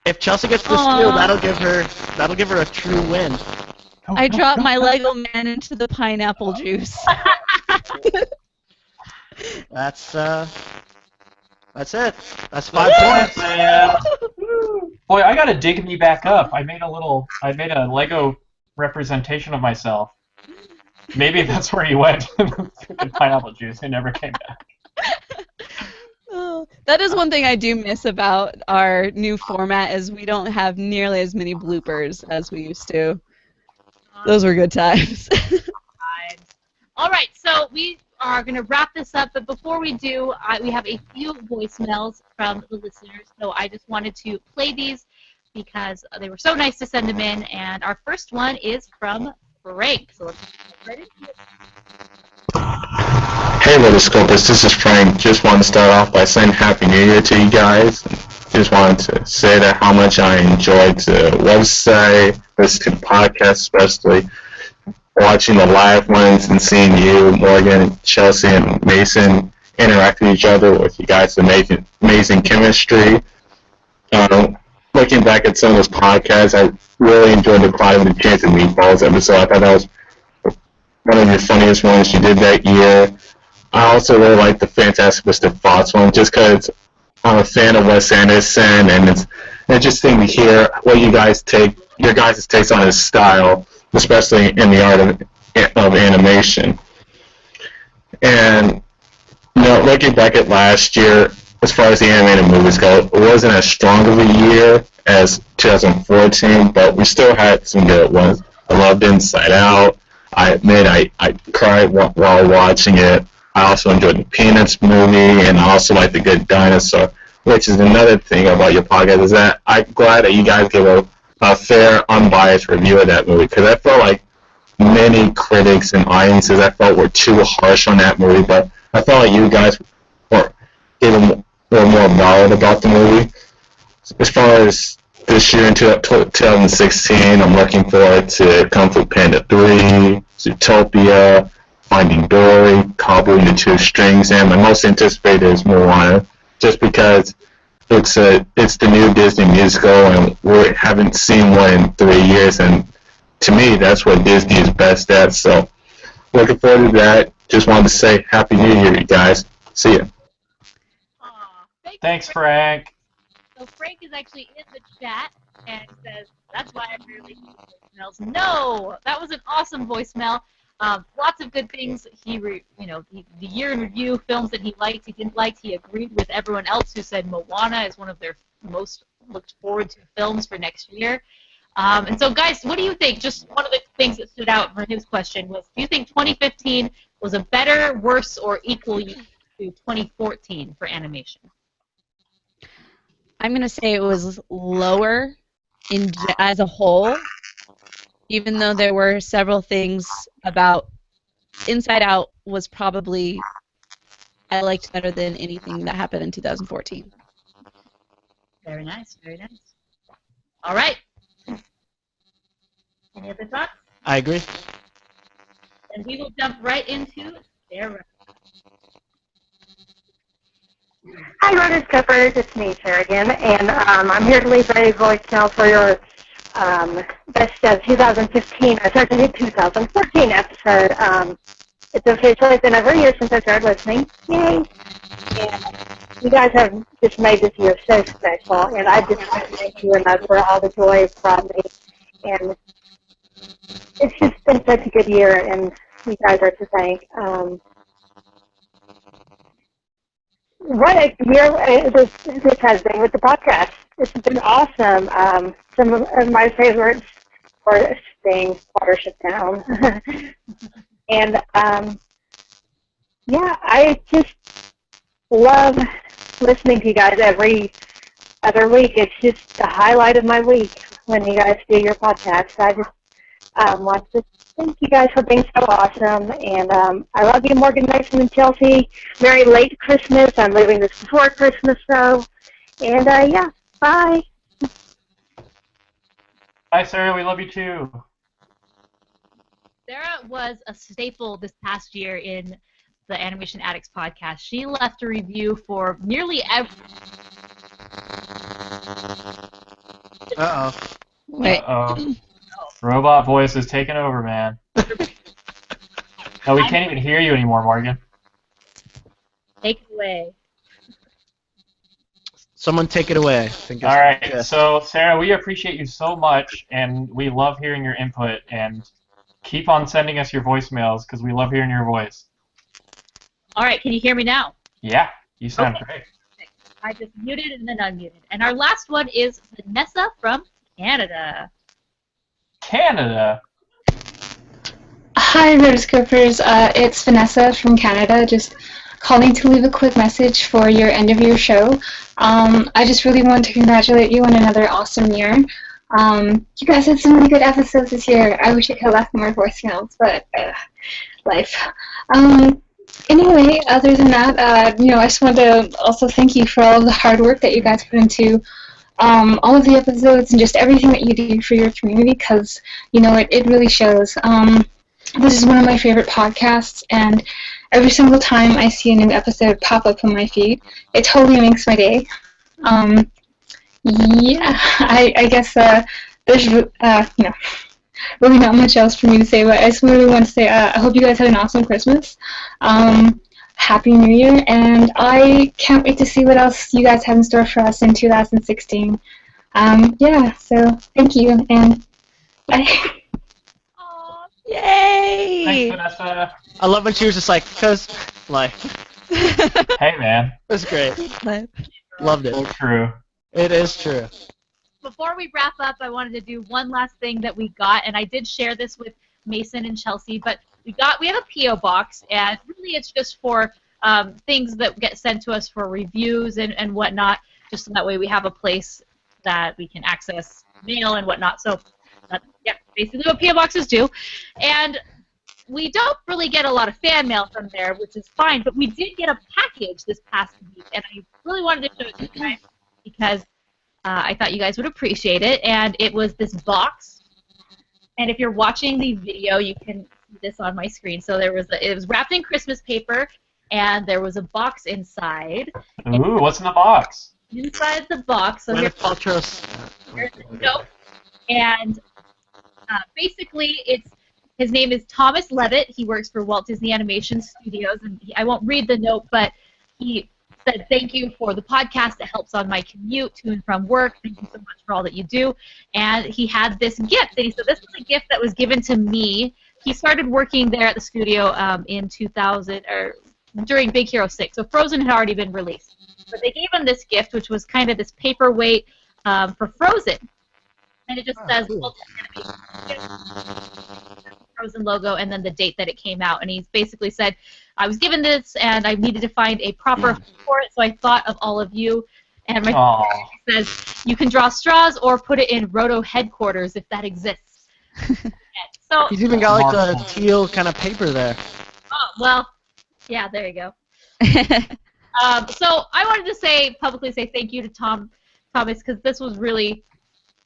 If Chelsea gets the steal, that'll give her a true win. I dropped my Lego man into the pineapple juice. That's it. That's 5 points. Man. Boy, I gotta dig me back up. I made a Lego representation of myself. Maybe that's where he went. Freaking pineapple juice. He never came back. Oh, that is one thing I do miss about our new format is we don't have nearly as many bloopers as we used to. Those were good times. All right, so we are going to wrap this up, but before we do, we have a few voicemails from the listeners, so I just wanted to play these because they were so nice to send them in, and our first one is from Frank. So let's get right into it. Hey Rotoscopers, this is Frank. Just want to start off by saying Happy New Year to you guys. Just wanted to say that how much I enjoyed the website, listening to the podcast, especially watching the live ones and seeing you, Morgan, Chelsea, and Mason interact with each other with you guys' amazing chemistry. Looking back at some of those podcasts, I really enjoyed the Clyde and the Chance and Meatballs episode. I thought that was one of your funniest ones you did that year. I also really like the Fantastic Mr. Fox one, just because I'm a fan of Wes Anderson, and it's interesting to hear what your guys' takes on his style, especially in the art of animation. And looking back at last year, as far as the animated movies go, it wasn't as strong of a year as 2014, but we still had some good ones. I loved Inside Out. I admit I cried while watching it. I also enjoyed the Peanuts movie, and I also like The Good Dinosaur, which is another thing about your podcast, is that I'm glad that you guys give a fair, unbiased review of that movie, because I felt like many critics and audiences were too harsh on that movie, but I felt like you guys were more valid about the movie. As far as this year in 2016, I'm looking forward to Kung Fu Panda 3, Zootopia, Finding Dory, Cowboy and the Two Strings, and my most anticipated is Moana, just because it's the new Disney musical, and we haven't seen one in 3 years, and to me, that's what Disney is best at. So, looking forward to that. Just wanted to say Happy New Year, you guys. See ya. Thanks, Frank. So Frank is actually in the chat and says, that's why I rarely do voicemails. No, that was an awesome voicemail. Lots of good things. The year in review, films that he liked, he didn't like. He agreed with everyone else who said Moana is one of their most looked forward to films for next year. And so, guys, what do you think? Just one of the things that stood out for his question was, do you think 2015 was a better, worse, or equal year to 2014 for animation? I'm going to say it was lower as a whole, even though there were several things about Inside Out was probably I liked better than anything that happened in 2014. Very nice, very nice. All right. Any other thoughts? I agree. And we will jump right into their Hi, Rotoscopers. It's me, Kerrigan, and I'm here to leave a voicemail for your best of 2015, or sorry, 2014 episode. it's officially been over a year since I started listening. Yay! And you guys have just made this year so special, and I just can't thank you enough for all the joy it's brought me. And it's just been such a good year, and you guys are to thank. What a year this has been with the podcast. It's been awesome. Some of my favorites are staying Watership Down. And, yeah, I just love listening to you guys every other week. It's just the highlight of my week when you guys do your podcast. I just want to thank you guys for being so awesome. And I love you, Morgan, Mason, and Chelsea. Merry late Christmas. I'm leaving this before Christmas, though. And, yeah, bye. Bye, Sarah. We love you too. Sarah was a staple this past year in the Animation Addicts podcast. She left a review for nearly every... Uh-oh. Wait. Uh-oh. Robot voice is taking over, man. No, we can't even hear you anymore, Morgan. Take it away. Someone take it away. All right. So, Sarah, we appreciate you so much, and we love hearing your input. And keep on sending us your voicemails because we love hearing your voice. All right. Can you hear me now? Yeah, you sound Okay. great. I just muted and then unmuted. And our last one is Vanessa from Canada. Canada. Hi, Rotoscopers. It's Vanessa from Canada, just calling to leave a quick message for your end-of-year show. I just really want to congratulate you on another awesome year. You guys had some really good episodes this year. I wish I could have left more voicemails, but life. Anyway, other than that, I just want to also thank you for all of the hard work that you guys put into all of the episodes and just everything that you do for your community, because, it really shows. This is one of my favorite podcasts, and every single time I see a new episode pop up on my feed, it totally makes my day. Yeah, I guess there's, really not much else for me to say, but I just really want to say I hope you guys had an awesome Christmas. Happy New Year, and I can't wait to see what else you guys have in store for us in 2016. Yeah, so thank you, and bye. Yay! Thanks, Vanessa. I love when she was just like, because, Hey, man. it was great. Loved So it. true. It is true. Before we wrap up, I wanted to do one last thing that we got, and I did share this with Mason and Chelsea, but we have a P.O. box, and really it's just for things that get sent to us for reviews and whatnot, just so that way we have a place that we can access mail and whatnot. So, yeah, basically what P.O. boxes do. And we don't really get a lot of fan mail from there, which is fine, but we did get a package this past week, and I really wanted to show it to you guys because I thought you guys would appreciate it, and it was this box. And if you're watching the video, you can see this on my screen. So it was wrapped in Christmas paper, and there was a box inside. Ooh, what's in the box? Inside the box, so here's the note, and basically his name is Thomas Levitt. He works for Walt Disney Animation Studios, and I won't read the note, but he said, thank you for the podcast. It helps on my commute to and from work. Thank you so much for all that you do. And he had this gift. And he said, this was a gift that was given to me. He started working there at the studio in 2000, or during Big Hero 6. So Frozen had already been released. But they gave him this gift, which was kind of this paperweight for Frozen. And it just says Walt Disney Frozen logo and then the date that it came out. And he basically said, I was given this and I needed to find a proper home for it, so I thought of all of you. And my says, you can draw straws or put it in Roto headquarters if that exists. So He's even got like the teal kind of paper there. Oh, well, yeah, there you go. So I wanted to publicly say thank you to Thomas, because this was really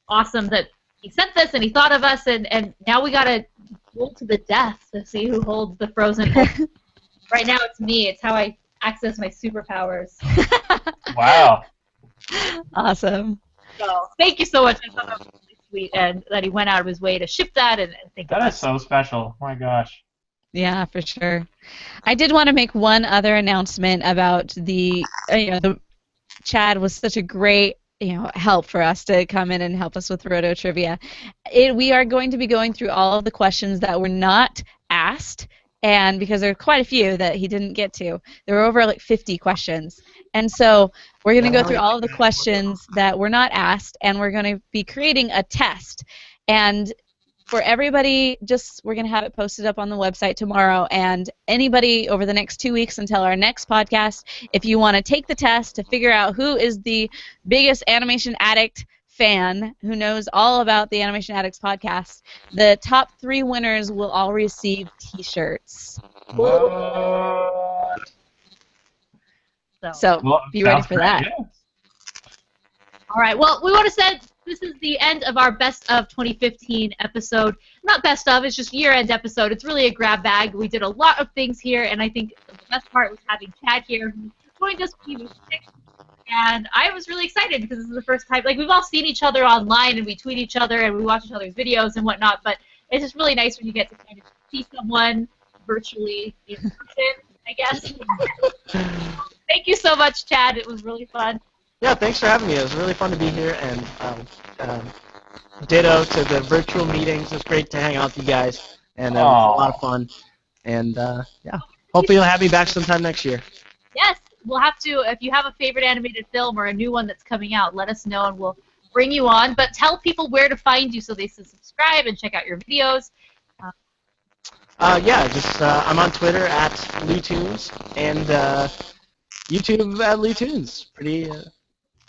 awesome that he sent this and he thought of us, and now we got to duel to the death to see who holds the Frozen. Right now it's me. It's how I access my superpowers. Wow. Awesome. So thank you so much. I thought that was really sweet, and that he went out of his way to ship that and think That is so special. Oh my gosh. Yeah, for sure. I did want to make one other announcement about the Chad was such a great help for us to come in and help us with Roto Trivia. We are going to be going through all of the questions that were not asked, and because there are quite a few that he didn't get to. There were over like 50 questions. And so we're going to go through all of the questions that were not asked, and we're going to be creating a test. And for everybody, we're going to have it posted up on the website tomorrow, and anybody over the next 2 weeks until our next podcast, if you want to take the test to figure out who is the biggest Animation Addict fan who knows all about the Animation Addicts podcast, the top 3 winners will all receive T-shirts. What? So Well, be ready sounds for great, that. yeah. All right. Well, we want to say this is the end of our Best of 2015 episode. Not best of, it's just year-end episode. It's really a grab bag. We did a lot of things here, and I think the best part was having Chad here, who joined us when he was 6. And I was really excited because this is the first time. Like, we've all seen each other online, and we tweet each other, and we watch each other's videos and whatnot, but it's just really nice when you get to kind of see someone virtually in person, I guess. Thank you so much, Chad. It was really fun. Yeah, thanks for having me. It was really fun to be here, and ditto to the virtual meetings. It's great to hang out with you guys, and it was a lot of fun. And yeah, hopefully you'll have me back sometime next year. Yes, we'll have to. If you have a favorite animated film or a new one that's coming out, let us know, and we'll bring you on. But tell people where to find you so they can subscribe and check out your videos. Yeah, I'm on Twitter at LewToons, and YouTube at LewToons. Pretty.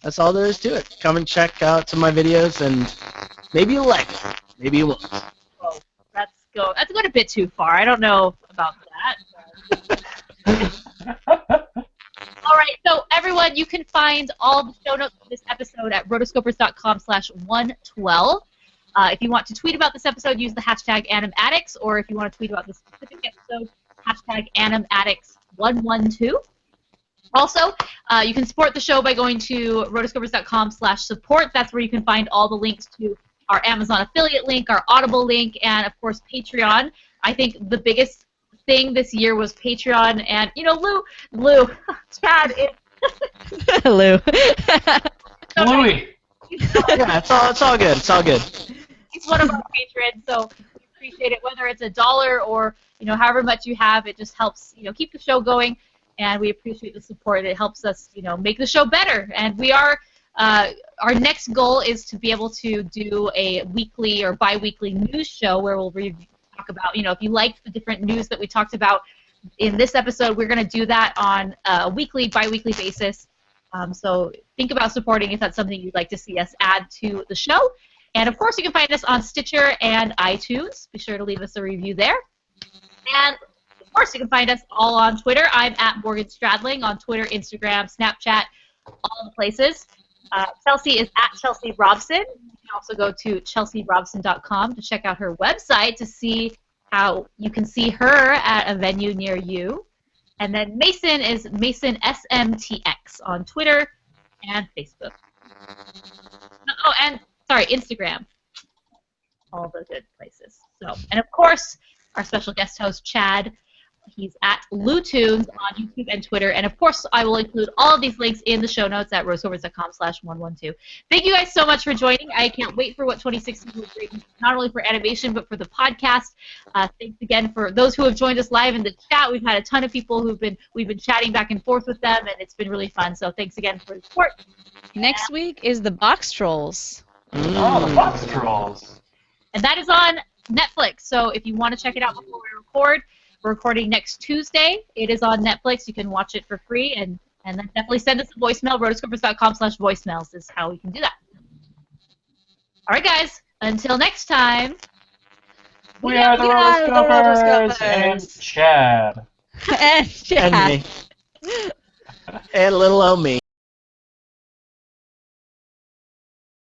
That's all there is to it. Come and check out some of my videos, and maybe you'll like it. Maybe you won't. Oh, that's going a bit too far. I don't know about that. All right, so everyone, you can find all the show notes for this episode at rotoscopers.com/112. If you want to tweet about this episode, use the hashtag AnimAddicts, or if you want to tweet about this specific episode, hashtag AnimAddicts112. Also, you can support the show by going to rotoscopers.com/support. That's where you can find all the links to our Amazon affiliate link, our Audible link, and, of course, Patreon. I think the biggest thing this year was Patreon, and, Lou, Chad, Lou. Louie. Yeah, it's all good. It's all good. He's one of our patrons, so we appreciate it. Whether it's $1 or, however much you have, it just helps, keep the show going. And we appreciate the support. It helps us, make the show better. And we are, our next goal is to be able to do a weekly or bi-weekly news show where we'll talk about, if you liked the different news that we talked about in this episode, we're going to do that on a weekly, bi-weekly basis. So think about supporting if that's something you'd like to see us add to the show. And, of course, you can find us on Stitcher and iTunes. Be sure to leave us a review there. And of course, you can find us all on Twitter. I'm at Morgan Stradling on Twitter, Instagram, Snapchat, all the places. Chelsea is at Chelsea Robson. You can also go to chelsearobson.com to check out her website to see how you can see her at a venue near you. And then Mason is Mason SMTX on Twitter and Facebook. Oh, and Instagram. All the good places. So, and of course, our special guest host, Chad. He's at LewToons on YouTube and Twitter. And, of course, I will include all of these links in the show notes at rotoscopers.com/112. Thank you guys so much for joining. I can't wait for what 2016 will bring, not only for animation, but for the podcast. Thanks again for those who have joined us live in the chat. We've had a ton of people we've been chatting back and forth with them, and it's been really fun. So thanks again for the support. Next week is the Box Trolls. Oh, the Box Trolls. And that is on Netflix. So if you want to check it out before we record, we're recording next Tuesday. It is on Netflix. You can watch it for free, and then definitely send us a voicemail. Rotoscopers.com/voicemails is how we can do that. All right, guys. Until next time. We are the Rotoscopers and Chad. And Chad. And me. And little old me.